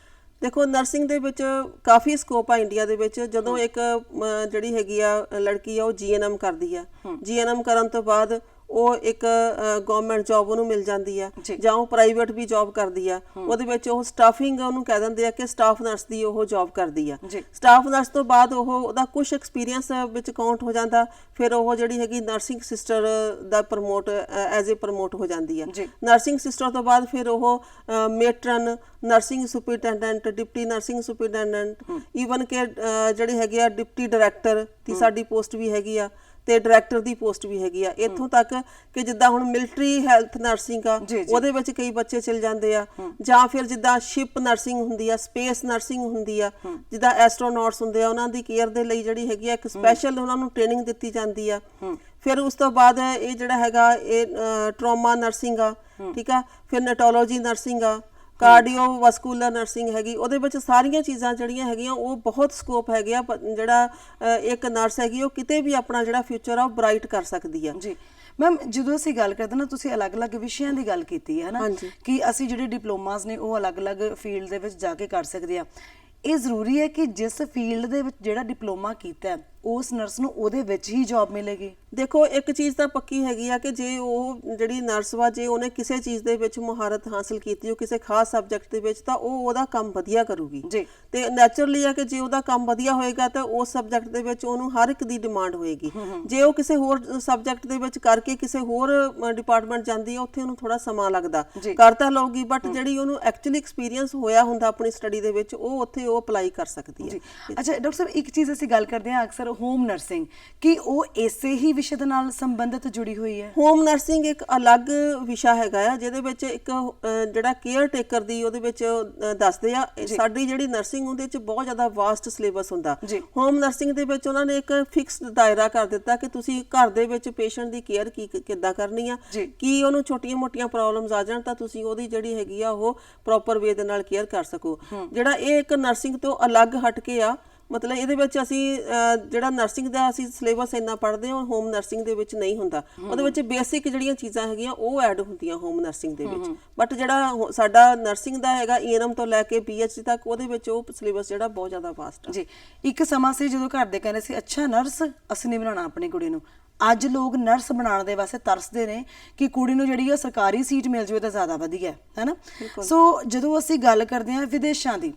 ਦੇਖੋ ਨਰਸਿੰਗ ਦੇ ਵਿੱਚ ਕਾਫੀ ਸਕੋਪ ਆ ਇੰਡੀਆ ਦੇ ਵਿੱਚ। ਜਦੋਂ ਇੱਕ ਜਿਹੜੀ ਹੈਗੀ ਆ ਲੜਕੀ ਆ ਉਹ GNM ਕਰਦੀ ਆ, GNM ਕਰਨ ਤੋਂ ਬਾਅਦ ਉਹ ਇੱਕ ਗਵਰਨਮੈਂਟ ਜੌਬ ਉਹਨੂੰ ਮਿਲ ਜਾਂਦੀ ਆ ਜਾਂ ਉਹ ਪ੍ਰਾਈਵੇਟ ਵੀ ਜੌਬ ਕਰਦੀ ਆ, ਉਹਦੇ ਵਿੱਚ ਉਹ ਸਟਾਫਿੰਗ ਉਹਨੂੰ ਕਹਿ ਦਿੰਦੇ ਆ ਕਿ ਸਟਾਫ ਨਰਸ ਦੀ ਉਹ ਜੌਬ ਕਰਦੀ ਆ। ਸਟਾਫ ਨਰਸ ਤੋਂ ਬਾਅਦ ਉਹਦਾ ਕੁਝ ਐਕਸਪੀਰੀਅੰਸ ਵਿੱਚ ਕਾਊਂਟ ਹੋ ਜਾਂਦਾ, ਫਿਰ ਉਹ ਜਿਹੜੀ ਹੈਗੀ nursing sister the promote as a promote ਹੋ ਜਾਂਦੀ ਆ। ਨਰਸਿੰਗ ਸਿਸਟਰ ਤੋਂ ਬਾਅਦ ਫਿਰ ਉਹ ਮੇਟਰਨ, ਨਰਸਿੰਗ ਸੁਪਰਡੈਂਟੈਂਟ, ਡਿਪਟੀ ਨਰਸਿੰਗ ਸੁਪਰਡੈਂਟੈਂਟ, ਈਵਨ ਕਿ ਜਿਹੜੇ ਹੈਗੇ ਆ ਡਿਪਟੀ ਡਾਇਰੈਕਟਰ ਦੀ ਸਾਡੀ ਪੋਸਟ ਵੀ ਹੈਗੀ ਆ ਤੇ ਡਾਇਰੈਕਟਰ ਦੀ ਪੋਸਟ ਵੀ ਹੈਗੀ ਆ। ਇੱਥੋਂ ਤੱਕ ਕਿ ਜਿੱਦਾਂ ਹੁਣ ਮਿਲਟਰੀ ਹੈਲਥ ਨਰਸਿੰਗ ਆ ਉਹਦੇ ਵਿੱਚ ਕਈ ਬੱਚੇ ਚਲ ਜਾਂਦੇ ਆ, ਜਾਂ ਫਿਰ ਜਿੱਦਾਂ ਸ਼ਿਪ ਨਰਸਿੰਗ ਹੁੰਦੀ ਆ, ਸਪੇਸ ਨਰਸਿੰਗ ਹੁੰਦੀ ਆ, ਜਿੱਦਾਂ ਐਸਟਰੋਨੌਟਸ ਹੁੰਦੇ ਆ ਉਹਨਾਂ ਦੀ ਕੇਅਰ ਦੇ ਲਈ ਜਿਹੜੀ ਹੈਗੀ ਆ ਇੱਕ ਸਪੈਸ਼ਲ ਉਹਨਾਂ ਨੂੰ ਟ੍ਰੇਨਿੰਗ ਦਿੱਤੀ ਜਾਂਦੀ ਆ। ਫਿਰ ਉਸ ਤੋਂ ਬਾਅਦ ਇਹ ਜਿਹੜਾ ਹੈਗਾ ਇਹ ਟਰਾਮਾ ਨਰਸਿੰਗ ਆ, ਠੀਕ ਆ। ਫਿਰ ਨੈਟੋਲੋਜੀ ਨਰਸਿੰਗ ਆ, ਕਾਰਡੀਓਵਾਸਕੂਲਰ ਨਰਸਿੰਗ ਹੈਗੀ। ਉਹਦੇ ਵਿੱਚ ਸਾਰੀਆਂ ਚੀਜ਼ਾਂ ਜਿਹੜੀਆਂ ਹੈਗੀਆਂ ਉਹ ਬਹੁਤ ਸਕੋਪ ਹੈਗੇ ਆ। ਜਿਹੜਾ ਇੱਕ ਨਰਸ ਹੈਗੀ ਉਹ ਕਿਤੇ ਵੀ ਆਪਣਾ ਜਿਹੜਾ ਫਿਊਚਰ ਆ ਉਹ ਬ੍ਰਾਈਟ ਕਰ ਸਕਦੀ ਆ। ਜੀ ਮੈਮ, ਜਦੋਂ ਅਸੀਂ ਗੱਲ ਕਰਦੇ ਨਾ ਤੁਸੀਂ ਅਲੱਗ-ਅਲੱਗ ਵਿਸ਼ਿਆਂ ਦੀ ਗੱਲ ਕੀਤੀ ਹੈ ਨਾ ਕਿ ਅਸੀਂ ਜਿਹੜੇ ਡਿਪਲੋਮਾਸ ਨੇ ਉਹ ਅਲੱਗ-ਅਲੱਗ ਫੀਲਡ ਦੇ ਵਿੱਚ ਜਾ ਕੇ ਕਰ ਸਕਦੇ ਆ। ਇਹ ਜ਼ਰੂਰੀ ਹੈ ਕਿ ਜਿਸ ਫੀਲਡ ਦੇ ਵਿੱਚ ਜਿਹੜਾ ਡਿਪਲੋਮਾ ਕੀਤਾ ਹੈ ਉਸ ਨਰਸ ਨੂੰ ਉਹਦੇ ਵਿੱਚ ਹੀ ਜੌਬ ਮਿਲੇਗੀ? ਦੇਖੋ ਇੱਕ ਚੀਜ਼ ਤਾਂ ਪੱਕੀ ਹੈਗੀ ਆ ਕਿ ਜੇ ਉਹ ਜਿਹੜੀ ਨਰਸ ਵਾ ਜੇ ਉਹਨੇ ਕਿਸੇ ਚੀਜ਼ ਦੇ ਵਿੱਚ ਮੁਹਾਰਤ ਹਾਸਲ ਕੀਤੀ, ਉਹ ਕਿਸੇ ਖਾਸ ਸਬਜੈਕਟ ਦੇ ਵਿੱਚ, ਤਾਂ ਉਹ ਉਹਦਾ ਕੰਮ ਵਧੀਆ ਕਰੂਗੀ ਤੇ ਨੈਚੁਰਲੀ ਆ ਕਿ ਜੇ ਉਹਦਾ ਕੰਮ ਵਧੀਆ ਹੋਏਗਾ ਤਾਂ ਉਸ ਸਬਜੈਕਟ ਦੇ ਵਿੱਚ ਉਹਨੂੰ ਹਰ ਇੱਕ ਦੀ ਡਿਮਾਂਡ ਹੋਏਗੀ। ਜੇ ਉਹ ਕਿਸੇ ਹੋਰ ਸਬਜੈਕਟ ਦੇ ਵਿੱਚ ਕਰਕੇ ਕਿਸੇ ਹੋਰ ਡਿਪਾਰਟਮੈਂਟ ਜਾਂਦੀ ਹੈ ਉੱਥੇ ਉਹਨੂੰ ਥੋੜਾ ਸਮਾਂ ਲੱਗਦਾ, ਕਰ ਤਾਂ ਲਊਗੀ ਬਟ ਜਿਹੜੀ ਉਹਨੂੰ ਐਕਚੁਅਲੀ ਐਕਸਪੀਰੀਅੰਸ ਹੋਇਆ ਹੁੰਦਾ ਆਪਣੀ ਸਟੱਡੀ ਦੇ ਵਿੱਚ ਉਹ ਉੱਥੇ ਉਹ ਅਪਲਾਈ ਕਰ ਸਕਦੀ ਹੈ। ਅੱਛਾ ਡਾਕਟਰ ਸਾਹਿਬ, ਇੱਕ ਚੀਜ਼ ਅਸੀਂ ਗੱਲ ਕਰਦੇ ਹਾਂ ਅਕਸਰ ਹੋਮ ਨਰਸਿੰਗ, ਕਿ ਉਹ ਇਸੇ ਹੀ ਵਿਸ਼ੇ ਦੇ ਨਾਲ ਸੰਬੰਧਿਤ ਜੁੜੀ ਹੋਈ ਹੈ? ਹੋਮ ਨਰਸਿੰਗ ਇੱਕ ਅਲੱਗ ਵਿਸ਼ਾ ਹੈਗਾ ਆ ਜਿਹਦੇ ਵਿੱਚ ਇੱਕ ਜਿਹੜਾ ਕੇਅਰ ਟੇਕਰ ਦੀ ਉਹਦੇ ਵਿੱਚ ਦੱਸਦੇ ਆ। ਸਾਡੀ ਜਿਹੜੀ ਨਰਸਿੰਗ ਉਹਦੇ ਵਿੱਚ ਬਹੁਤ ਜ਼ਿਆਦਾ ਵਾਸਟ ਸਿਲੇਬਸ ਹੁੰਦਾ। ਹੋਮ ਨਰਸਿੰਗ ਦੇ ਵਿੱਚ ਉਹਨਾਂ ਨੇ ਇੱਕ ਫਿਕਸਡ ਦਾਇਰਾ ਕਰ ਦਿੱਤਾ ਕਿ ਤੁਸੀਂ ਘਰ ਦੇ ਵਿੱਚ ਪੇਸ਼ੈਂਟ ਦੀ ਕੇਅਰ ਕਿੱਦਾਂ ਕਰਨੀ ਆ, ਕੀ ਉਹਨੂੰ ਛੋਟੀਆਂ-ਮੋਟੀਆਂ ਪ੍ਰੋਬਲਮਸ ਆ ਜਾਣ ਤਾਂ ਤੁਸੀਂ ਉਹਦੀ ਜਿਹੜੀ ਹੈਗੀ ਆ ਉਹ ਪ੍ਰੋਪਰ ਵੇ ਦੇ ਨਾਲ ਕੇਅਰ ਕਰ ਸਕੋ। ਜਿਹੜਾ ਇਹ ਇੱਕ ਨਰਸਿੰਗ ਤੋਂ ਅਲੱਗ ਹਟ ਕੇ ਆ, ਮਤਲਬ ਇਹਦੇ ਵਿੱਚ ਅਸੀਂ ਜਿਹੜਾ ਨਰਸਿੰਗ ਦਾ ਅਸੀਂ ਸਿਲੇਬਸ ਇੰਨਾ ਪੜ੍ਹਦੇ ਹਾਂ ਹੋਮ ਨਰਸਿੰਗ ਦੇ ਵਿੱਚ ਨਹੀਂ ਹੁੰਦਾ। ਉਹਦੇ ਵਿੱਚ ਬੇਸਿਕ ਜਿਹੜੀਆਂ ਚੀਜ਼ਾਂ ਹੈਗੀਆਂ ਉਹ ਐਡ ਹੁੰਦੀਆਂ ਹੋਮ ਨਰਸਿੰਗ ਦੇ ਵਿੱਚ, ਬਟ ਜਿਹੜਾ ਸਾਡਾ ਨਰਸਿੰਗ ਦਾ ਹੈਗਾ ENM ਤੋਂ ਲੈ ਕੇ PhD ਤੱਕ ਉਹਦੇ ਵਿੱਚ ਉਹ ਸਿਲੇਬਸ ਜਿਹੜਾ ਬਹੁਤ ਜ਼ਿਆਦਾ ਵਾਸਟ ਹੈ। ਜੀ, ਇੱਕ ਸਮਾਂ ਸੀ ਜਦੋਂ ਘਰ ਦੇ ਕਹਿੰਦੇ ਸੀ ਅੱਛਾ ਨਰਸ ਅਸੀਂ ਨਹੀਂ ਬਣਾਉਣਾ ਆਪਣੀ ਕੁੜੀ ਨੂੰ। ਅੱਜ ਲੋਕ ਨਰਸ ਬਣਾਉਣ ਦੇ ਵਾਸਤੇ ਤਰਸਦੇ ਨੇ ਕਿ ਕੁੜੀ ਨੂੰ ਜਿਹੜੀ ਆ ਸਰਕਾਰੀ ਸੀਟ ਮਿਲ ਜਾਵੇ ਤਾਂ ਜ਼ਿਆਦਾ ਵਧੀਆ ਹੈ ਨਾ। ਸੋ ਜਦੋਂ ਅਸੀਂ ਗੱਲ ਕਰਦੇ ਹਾਂ ਵਿਦੇਸ਼ਾਂ ਦੀ,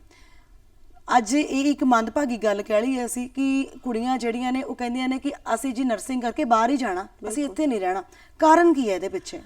ਅੱਜ ਇਹ ਇੱਕ ਮੰਦਭਾਗੀ ਗੱਲ ਕਹਿ ਲਈ ਅਸੀਂ ਕਿ ਕੁੜੀਆਂ ਜਿਹੜੀਆਂ ਨੇ ਉਹ ਕਹਿੰਦੀਆਂ ਨੇ ਕਿ ਅਸੀਂ ਜੀ ਨਰਸਿੰਗ ਕਰਕੇ ਬਾਹਰ ਹੀ ਜਾਣਾ, ਅਸੀਂ ਇੱਥੇ ਨਹੀਂ ਰਹਿਣਾ। ਕਾਰਨ ਕੀ ਹੈ ਇਹਦੇ ਪਿੱਛੇ?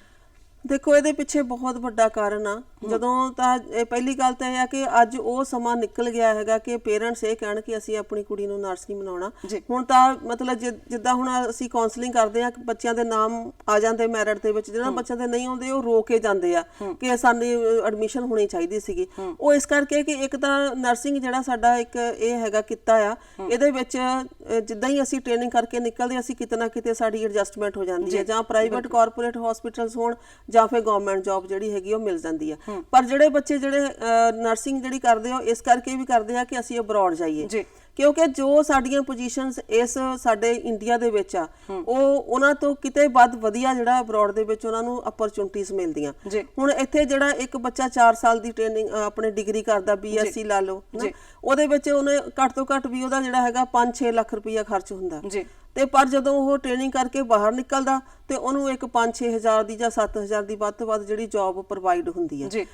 ਦੇਖੋ ਇਹਦੇ ਪਿੱਛੇ ਬਹੁਤ ਵੱਡਾ ਕਾਰਨ ਆ। ਜਦੋਂ ਤਾਂ ਪਹਿਲੀ ਗੱਲ ਤਾਂ ਇਹ ਆ ਕਿ ਅੱਜ ਉਹ ਸਮਾਂ ਨਿਕਲ ਗਿਆ ਹੈਗਾ ਕਿ ਪੇਰੈਂਟਸ ਇਹ ਕਹਿਣ ਕਿ ਅਸੀਂ ਆਪਣੀ ਕੁੜੀ ਨੂੰ ਨਰਸ ਨਹੀਂ ਬਣਾਉਣਾ। ਹੁਣ ਤਾਂ ਮਤਲਬ ਜਿੱਦਾਂ ਹੁਣ ਅਸੀਂ ਕਾਉਂਸਲਿੰਗ ਕਰਦੇ ਆ, ਬੱਚਿਆਂ ਦੇ ਨਾਮ ਆ ਜਾਂਦੇ ਮੈਰਿਟ ਦੇ ਵਿੱਚ, ਜਿਹਨਾਂ ਬੱਚਿਆਂ ਦੇ ਨਹੀਂ ਆਉਂਦੇ ਉਹ ਰੋ ਕੇ ਜਾਂਦੇ ਆ ਕਿ ਸਾਨੂੰ ਐਡਮਿਸ਼ਨ ਹੋਣੀ ਚਾਹੀਦੀ ਸੀਗੀ। ਉਹ ਇਸ ਕਰਕੇ ਕਿ ਇੱਕ ਤਾਂ ਨਰਸਿੰਗ ਜਿਹੜਾ ਸਾਡਾ ਇੱਕ ਇਹ ਹੈਗਾ ਕਿੱਤਾ ਆ, ਇਹਦੇ ਵਿੱਚ ਜਿੱਦਾਂ ਹੀ ਅਸੀਂ ਟ੍ਰੇਨਿੰਗ ਕਰਕੇ ਨਿਕਲਦੇ ਅਸੀਂ ਕਿਤੇ ਨਾ ਕਿਤੇ ਸਾਡੀ ਐਡਜਸਟਮੈਂਟ ਹੋ ਜਾਂਦੀ ਹੈ, ਜਾਂ ਪ੍ਰਾਈਵੇਟ ਕਾਰਪੋਰੇਟ ਹਸਪੀਟਲਸ ਹੋਣ ਜਾਂ ਫਿਰ ਗਵਰਨਮੈਂਟ ਜੌਬ ਜਿਹੜੀ ਹੈਗੀ ਉਹ ਮਿਲ ਜਾਂਦੀ ਆ। ਪਰ ਜਿਹੜੇ ਬੱਚੇ ਜਿਹੜੇ ਨਰਸਿੰਗ ਜਿਹੜੀ ਕਰਦੇ ਆ ਇਸ ਕਰਕੇ ਵੀ ਕਰਦੇ ਆ ਕਿ ਅਸੀਂ ਅਬਰੋਡ ਜਾਈਏ, ਕਿਉਂਕਿ ਜੋ ਸਾਡੀਆਂ ਪੋਜੀਸ਼ਨਸ ਇਸ ਸਾਡੇ ਇੰਡੀਆ ਦੇ ਵਿੱਚ ਆ ਉਹ ਉਹਨਾਂ ਤੋਂ ਕਿਤੇ ਵੱਧ ਵਧੀਆ ਜਿਹੜਾ ਅਬਰੋਡ ਦੇ ਵਿੱਚ ਉਹਨਾਂ ਨੂੰ ਅਪਰਚੁਨਿਟੀਜ਼ ਮਿਲਦੀਆਂ। ਹੁਣ ਇੱਥੇ ਜਿਹੜਾ ਇੱਕ ਬੱਚਾ 4 ਸਾਲ ਦੀ ਟ੍ਰੇਨਿੰਗ ਆਪਣੇ ਡਿਗਰੀ ਕਰਦਾ, BSc ਲਾ ਲਓ, ਉਹਦੇ ਵਿੱਚ ਉਹਨੇ ਘੱਟ ਤੋਂ ਘੱਟ ਵੀ ਉਹਦਾ ਜਿਹੜਾ ਹੈਗਾ 5-6 ਲੱਖ ਰੁਪਈਆ ਖਰਚ ਹੁੰਦਾ ਤੇ ਪਰ ਜਦੋਂ ਉਹ ਟ੍ਰੇਨਿੰਗ ਕਰਕੇ ਬਾਹਰ ਨਿਕਲਦਾ ਤੇ ਉਹਨੂੰ ਇੱਕ 5-6 ਹਜ਼ਾਰ ਦੀ ਜਾਂ 7 ਹਜ਼ਾਰ ਦੀ ਵੱਧ ਤੋਂ ਵੱਧ ਜਿਹੜੀ ਜੌਬ ਪ੍ਰੋਵਾਈਡ ਹੁੰਦੀ ਹੈ।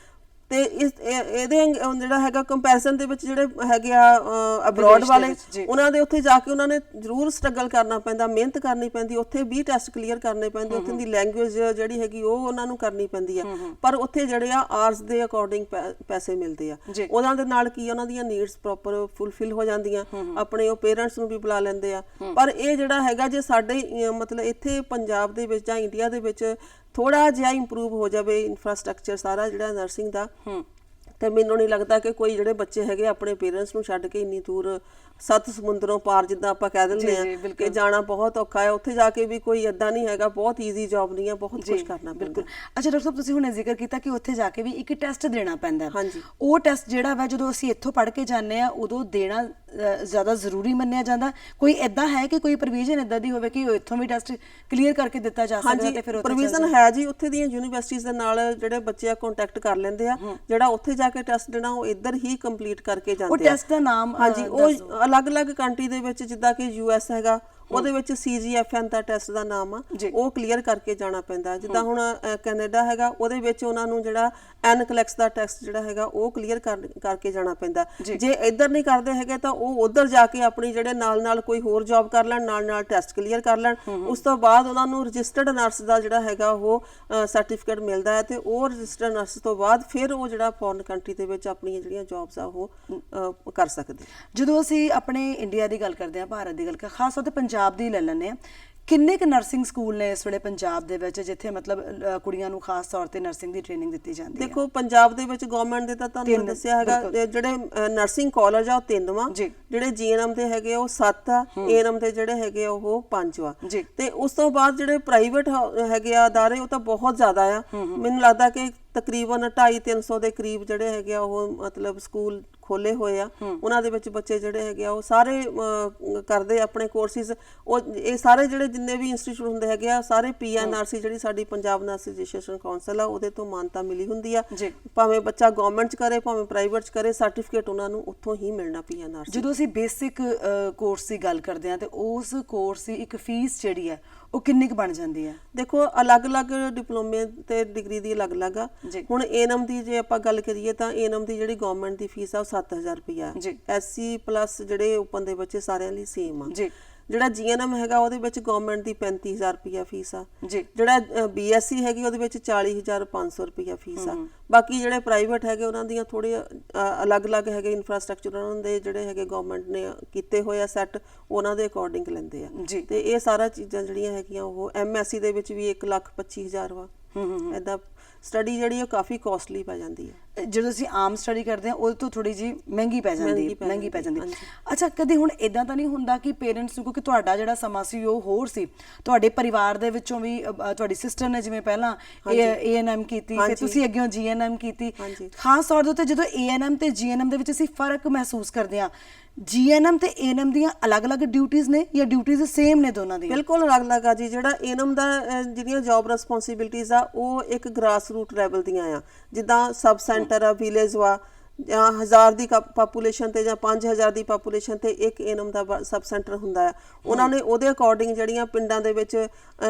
ਤੇ ਇਹਦੇ ਜਿਹੜਾ ਹੈਗਾ ਕੰਪੈਰੀਜ਼ਨ ਦੇ ਵਿੱਚ ਜਿਹੜੇ ਹੈਗੇ ਆ ਅਬਰੋਡ ਵਾਲੇ ਉਹਨਾਂ ਦੇ ਉੱਥੇ ਜਾ ਕੇ ਉਹਨਾਂ ਨੇ ਜ਼ਰੂਰ ਸਟਰਗਲ ਕਰਨਾ ਪੈਂਦਾ, ਮਿਹਨਤ ਕਰਨੀ ਪੈਂਦੀ, ਉੱਥੇ 20 ਟੈਸਟ ਕਲੀਅਰ ਕਰਨੇ ਪੈਂਦੇ, ਉੱਥੇ ਦੀ ਲੈਂਗੁਏਜ ਜਿਹੜੀ ਹੈਗੀ ਉਹ ਉਹਨਾਂ ਨੂੰ ਕਰਨੀ ਪੈਂਦੀ ਆ। ਪਰ ਉੱਥੇ ਜਿਹੜੇ ਆ ਆਰਟਸ ਦੇ ਅਕੋਰਡਿੰਗ ਪੈਸੇ ਮਿਲਦੇ ਆ, ਉਹਨਾਂ ਦੇ ਨਾਲ ਕੀ ਉਹਨਾਂ ਦੀਆਂ ਨੀਡਸ ਪ੍ਰੋਪਰ ਫੁੱਲਫਿਲ ਹੋ ਜਾਂਦੀਆਂ, ਆਪਣੇ ਉਹ ਪੇਰੈਂਟਸ ਨੂੰ ਵੀ ਬੁਲਾ ਲੈਂਦੇ ਆ। ਪਰ ਇਹ ਜਿਹੜਾ ਹੈਗਾ ਜੇ ਸਾਡੇ ਮਤਲਬ ਇੱਥੇ ਪੰਜਾਬ ਦੇ ਵਿੱਚ ਜਾਂ ਇੰਡੀਆ ਦੇ ਵਿੱਚ ਥੋੜਾ ਜਿਹਾ ਇੰਪਰੂਵ ਹੋ ਜਾਵੇ ਇਨਫਰਾਸਟ੍ਰਕਚਰ ਸਾਰਾ ਜਿਹੜਾ ਨਰਸਿੰਗ ਦਾ, ਤੇ ਮੈਨੂੰ ਨਹੀਂ ਲੱਗਦਾ ਕਿ ਕੋਈ ਜਿਹੜੇ ਬੱਚੇ ਹੈਗੇ ਆਪਣੇ ਪੇਰੈਂਟਸ ਨੂੰ ਛੱਡ ਕੇ ਇੰਨੀ ਦੂਰ 7 ਸਮੁੰਦਰੋਂ ਪਾਰ ਜਿੱਦਾਂ ਆਪਾਂ ਕਹਿ ਦਿੰਦੇ ਆ ਕਿ ਜਾਣਾ ਬਹੁਤ ਔਖਾ ਹੈ, ਉੱਥੇ ਜਾ ਕੇ ਵੀ ਕੋਈ ਏਦਾਂ ਨਹੀਂ ਹੈਗਾ, ਬਹੁਤ ਈਜ਼ੀ ਜੌਬ ਨਹੀਂ ਹੈ, ਬਹੁਤ ਕੁਝ ਕਰਨਾ ਪੈਂਦਾ। ਅੱਛਾ ਡਾਕਟਰ ਸਾਹਿਬ, ਤੁਸੀਂ ਹੁਣੇ ਜ਼ਿਕਰ ਕੀਤਾ ਕਿ ਉੱਥੇ ਜਾ ਕੇ ਵੀ ਇੱਕ ਟੈਸਟ ਦੇਣਾ ਪੈਂਦਾ। ਉਹ ਟੈਸਟ ਜਿਹੜਾ ਵਾ ਜਦੋਂ ਅਸੀਂ ਇੱਥੋਂ ਪੜ੍ਹ ਕੇ ਜਾਂਦੇ ਆ ਉਦੋਂ ਦੇਣਾ ਜ਼ਿਆਦਾ ਜ਼ਰੂਰੀ ਮੰਨਿਆ ਜਾਂਦਾ। ਕੋਈ ਏਦਾਂ ਹੈ ਕਿ ਕੋਈ ਪ੍ਰੋਵੀਜ਼ਨ ਏਦਾਂ ਦੀ ਹੋਵੇ ਕਿ ਇੱਥੋਂ ਵੀ ਟੈਸਟ ਕਲੀਅਰ ਕਰਕੇ ਦਿੱਤਾ ਜਾ ਸਕਦਾ? ਤੇ ਫਿਰ ਪ੍ਰੋਵੀਜ਼ਨ ਹੈ ਜੀ, ਉੱਥੇ ਦੀਆਂ ਯੂਨੀਵਰਸਿਟੀਜ਼ ਦੇ ਨਾਲ ਜਿਹੜੇ ਬੱਚੇ ਆ ਕੰਟੈਕਟ ਕਰ ਲੈਂਦੇ ਆ, ਜਿਹੜਾ ਉੱਥੇ ਜਾ ਕੇ ਟੈਸਟ ਦੇਣਾ ਉਹ ਇੱਧਰ ਹੀ ਕੰਪਲੀਟ ਕਰਕੇ ਜਾਂਦੇ ਆ। ਉਹ ਟੈਸਟ ਦਾ ਨਾਮ ਹਾਂਜੀ, ਉਹ ਅਲੱਗ-ਅਲੱਗ ਕੰਟਰੀ ਦੇ ਵਿੱਚ, ਜਿੱਦਾਂ ਕਿ US ਹੈਗਾ ਉਹਦੇ ਵਿੱਚ CGFN ਦਾ ਟੈਸਟ ਦਾ ਨਾਮ ਆ, ਉਹ ਕਲੀਅਰ ਕਰਕੇ ਜਾਣਾ ਪੈਂਦਾ। ਜਿੱਦਾਂ ਹੁਣ ਕੈਨੇਡਾ ਹੈਗਾ ਉਹਦੇ ਵਿੱਚ ਉਹਨਾਂ ਨੂੰ ਜਿਹੜਾ NCLEX ਦਾ ਟੈਸਟ ਜਿਹੜਾ ਹੈਗਾ ਉਹ ਕਲੀਅਰ ਕਰਕੇ ਜਾਣਾ ਪੈਂਦਾ। ਜੇ ਇੱਧਰ ਨਹੀਂ ਕਰਦੇ ਹੈਗੇ ਤਾਂ ਉਹ ਉੱਧਰ ਜਾ ਕੇ ਆਪਣੀ ਜਿਹੜੇ ਨਾਲ ਕੋਈ ਹੋਰ ਜੌਬ ਕਰ ਲੈਣ, ਨਾਲ ਟੈਸਟ ਕਲੀਅਰ ਕਰ ਲੈਣ। ਉਸ ਤੋਂ ਬਾਅਦ ਉਹਨਾਂ ਨੂੰ ਰਜਿਸਟਰਡ ਨਰਸ ਦਾ ਜਿਹੜਾ ਹੈਗਾ ਉਹ ਸਰਟੀਫਿਕੇਟ ਮਿਲਦਾ ਹੈ, ਤੇ ਉਹ ਰਜਿਸਟਰਡ ਨਰਸ ਤੋਂ ਬਾਅਦ ਫਿਰ ਉਹ ਜਿਹੜਾ ਫੋਰਨ ਕੰਟਰੀ ਦੇ ਵਿੱਚ ਆਪਣੀਆਂ ਜਿਹੜੀਆਂ ਜੌਬਸ ਆ ਉਹ ਕਰ ਸਕਦੇ। ਜਦੋਂ ਅਸੀਂ ਆਪਣੇ ਇੰਡੀਆ ਦੀ ਗੱਲ ਕਰਦੇ ਹਾਂ, ਭਾਰਤ ਦੀ ਗੱਲ ਕਰਦੇ, ਖਾਸ ਤੌਰ ਤੇ ਪੰਜਾਬ ਦੀ ਲੈ ਲੈਂਦੇ ਆ, ਕਿੰਨੇ ਕੁ ਨਰਸਿੰਗ ਸਕੂਲ ਨੇ ਇਸ ਵੇਲੇ ਪੰਜਾਬ ਦੇ ਵਿੱਚ ਜਿੱਥੇ ਮਤਲਬ ਕੁੜੀਆਂ ਨੂੰ ਖਾਸ ਤੌਰ ਤੇ ਨਰਸਿੰਗ ਦੀ ਟ੍ਰੇਨਿੰਗ ਦਿੱਤੀ ਜਾਂਦੀ ਹੈ? ਦੇਖੋ ਪੰਜਾਬ ਦੇ ਵਿੱਚ ਗਵਰਨਮੈਂਟ ਦੇ ਤਾਂ ਤੁਹਾਨੂੰ ਦੱਸਿਆ ਹੈਗਾ, ਜਿਹੜੇ ਨਰਸਿੰਗ ਕਾਲਜ ਆ ਉਹ 3 ਵਾ, ਜਿਹੜੇ GNM ਦੇ ਹੈਗੇ ਉਹ 7 ਆ, ANM ਦੇ ਜਿਹੜੇ ਹੈਗੇ ਉਹ 5 ਵਾ, ਤੇ ਉਸ ਤੋਂ ਬਾਅਦ ਜਿਹੜੇ ਪ੍ਰਾਈਵੇਟ ਹੈਗੇ ਆ ਅਦਾਰੇ ਉਹ ਤਾਂ ਬਹੁਤ ਜ਼ਿਆਦਾ ਆ। ਮੈਨੂੰ ਲੱਗਦਾ ਕਿ ਤਕਰੀਬਨ 250-300 ਦੇ ਕਰੀਬ ਜਿਹੜੇ ਹੈਗੇ ਆ ਉਹ ਮਤਲਬ ਸਕੂਲ ਖੋਲੇ ਹੋਏ ਆ। ਉਹਨਾਂ ਦੇ ਵਿੱਚ ਬੱਚੇ ਜਿਹੜੇ ਹੈਗੇ ਆ ਉਹ ਸਾਰੇ ਕਰਦੇ ਆਪਣੇ ਕੋਰਸਿਸ। ਉਹ ਇਹ ਸਾਰੇ ਜਿਹੜੇ ਜਿੰਨੇ ਵੀ ਇੰਸਟੀਚਿਊਟ ਹੁੰਦੇ ਹੈਗੇ ਆ ਸਾਰੇ PNRC ਜਿਹੜੀ ਸਾਡੀ ਪੰਜਾਬ ਨਰਸ ਰਜਿਸਟ੍ਰੇਸ਼ਨ ਕਾਉਂਸਲ ਆ ਉਹਦੇ ਤੋਂ ਮਾਨਤਾ ਮਿਲੀ ਹੁੰਦੀ ਆ। ਭਾਵੇਂ ਬੱਚਾ ਗਵਰਨਮੈਂਟ 'ਚ ਕਰੇ ਭਾਵੇਂ ਪ੍ਰਾਈਵੇਟ 'ਚ ਕਰੇ, ਸਰਟੀਫਿਕੇਟ ਉਹਨਾਂ ਨੂੰ ਉੱਥੋਂ ਹੀ ਮਿਲਣਾ PNRC। ਜਦੋਂ ਅਸੀਂ ਬੇਸਿਕ ਕੋਰਸ ਦੀ ਗੱਲ ਕਰਦੇ ਹਾਂ ਤੇ ਉਸ ਕੋਰਸ ਦੀ ਇੱਕ ਫੀਸ ਜਿਹੜੀ ਹੈ ਉਹ ਕਿੰਨੀ ਕੁ ਬਣ ਜਾਂਦੀ ਹੈ? ਦੇਖੋ ਅਲੱਗ-ਅਲੱਗ ਡਿਪਲੋਮੇ ਤੇ ਡਿਗਰੀ ਦੀ ਅਲੱਗ-ਅਲੱਗ ਆ। ਹੁਣ ANM ਦੀ ਜੇ ਆਪਾਂ ਗੱਲ ਕਰੀਏ ਤਾਂ ANM ਦੀ ਜਿਹੜੀ ਗਵਰਨਮੈਂਟ ਦੀ ਫੀਸ ਆ ਉਹ 7000 ਰੁਪਇਆ। SC ਪਲੱਸ ਜਿਹੜੇ ਓਪਨ ਦੇ ਬੱਚੇ ਸਾਰਿਆਂ ਲਈ ਸੇਮ ਆ। ਜਿਹੜਾ GNM ਹੈਗਾ ਉਹਦੇ ਵਿੱਚ ਗਵਰਨਮੈਂਟ ਦੀ 35000 ਰੁਪਇਆ ਫੀਸ ਆ। ਜਿਹੜਾ BSc ਹੈਗੀ ਉਹਦੇ ਵਿੱਚ 40500 ਰੁਪਇਆ ਫੀਸ ਆ। ਬਾਕੀ ਜਿਹੜੇ ਪ੍ਰਾਈਵੇਟ ਹੈਗੇ ਉਹਨਾਂ ਦੀਆਂ ਥੋੜੇ ਅਲੱਗ-ਅਲੱਗ ਹੈਗੇ ਇੰਫਰਾਸਟ੍ਰਕਚਰ ਉਹਨਾਂ ਦੇ ਜਿਹੜੇ ਹੈਗੇ ਗਵਰਨਮੈਂਟ ਨੇ ਕੀਤੇ ਹੋਏ ਆ ਸੈੱਟ, ਉਹਨਾਂ ਦੇ ਅਕੋਰਡਿੰਗ ਲੈਂਦੇ ਆ। ਤੇ ਇਹ ਸਾਰਾ ਚੀਜ਼ਾਂ ਜਿਹੜੀਆਂ ਹੈਗੀਆਂ ਉਹ MSc ਦੇ ਵਿੱਚ ਵੀ 1,25,000 ਵਾ। ਏਦਾਂ ਸਟੱਡੀ ਜਿਹੜੀ ਉਹ ਕਾਫੀ ਕਾਸਟਲੀ ਪੈ ਜਾਂਦੀ ਹੈ। ਜਦੋਂ ਅਸੀਂ ਆਮ ਸਟੱਡੀ ਕਰਦੇ ਹਾਂ ਉਹਦੇ ਤੋਂ ਥੋੜੀ ਜੀ ਮਹਿੰਗੀ ਪੈ ਜਾਂਦੀ ਹੈ। ਅੱਛਾ, ਕਦੇ ਹੁਣ ਇਦਾਂ ਤਾਂ ਨਹੀਂ ਹੁੰਦਾ ਕਿ ਪੇਰੈਂਟਸ ਨੂੰ, ਕਿਉਂਕਿ ਤੁਹਾਡਾ ਜਿਹੜਾ ਸਮਾਂ ਸੀ ਉਹ ਹੋਰ ਸੀ, ਤੁਹਾਡੇ ਪਰਿਵਾਰ ਦੇ ਵਿੱਚੋਂ ਵੀ ਤੁਹਾਡੀ ਸਿਸਟਰ ਨੇ ਜਿਵੇਂ ਪਹਿਲਾਂ ANM ਕੀਤੀ, ਫਿਰ ਤੁਸੀਂ ਅੱਗੇ GNM ਕੀਤੀ, ਖਾਸ ਤੌਰ ਦੇ ਉੱਤੇ ਜਦੋਂ ANM ਤੇ GNM ਦੇ ਵਿੱਚ ਅਸੀਂ ਫਰਕ ਮਹਿਸੂਸ ਕਰਦੇ ਹਾਂ, GNM ਤੇ ANM ਦੀਆਂ ਅਲੱਗ-ਅਲੱਗ ਡਿਊਟੀਆਂ ਨੇ ਜਾਂ ਡਿਊਟੀਆਂ ਸੇਮ ਨੇ ਦੋਨਾਂ ਦੀਆਂ? ਬਿਲਕੁਲ ਅਲੱਗ-ਅਲੱਗ ਆ ਜੀ। ਜਿਹੜਾ ANM ਦਾ ਜਿਹੜੀਆਂ ਜੌਬ ਰਿਸਪੌਂਸਿਬਿਲਟੀਜ਼ ਆ ਉਹ ਇੱਕ ਗ੍ਰਾਸ ਰੂਟ ਲੈਵਲ ਦੀਆਂ ਆ। ਜਿੱਦਾਂ ਸਬ ਸੈਂਟਰ ਆ, ਵਿਲੇਜ ਵਾ, ਜਾਂ 1000 ਦੀ ਪਾਪੂਲੇਸ਼ਨ ਤੇ ਜਾਂ 5000 ਦੀ ਪਾਪੂਲੇਸ਼ਨ ਤੇ ਇੱਕ ANM ਦਾ ਸਬ ਸੈਂਟਰ ਹੁੰਦਾ ਆ। ਉਹਨਾਂ ਨੇ ਉਹਦੇ ਅਕੋਰਡਿੰਗ ਜਿਹੜੀਆਂ ਪਿੰਡਾਂ ਦੇ ਵਿੱਚ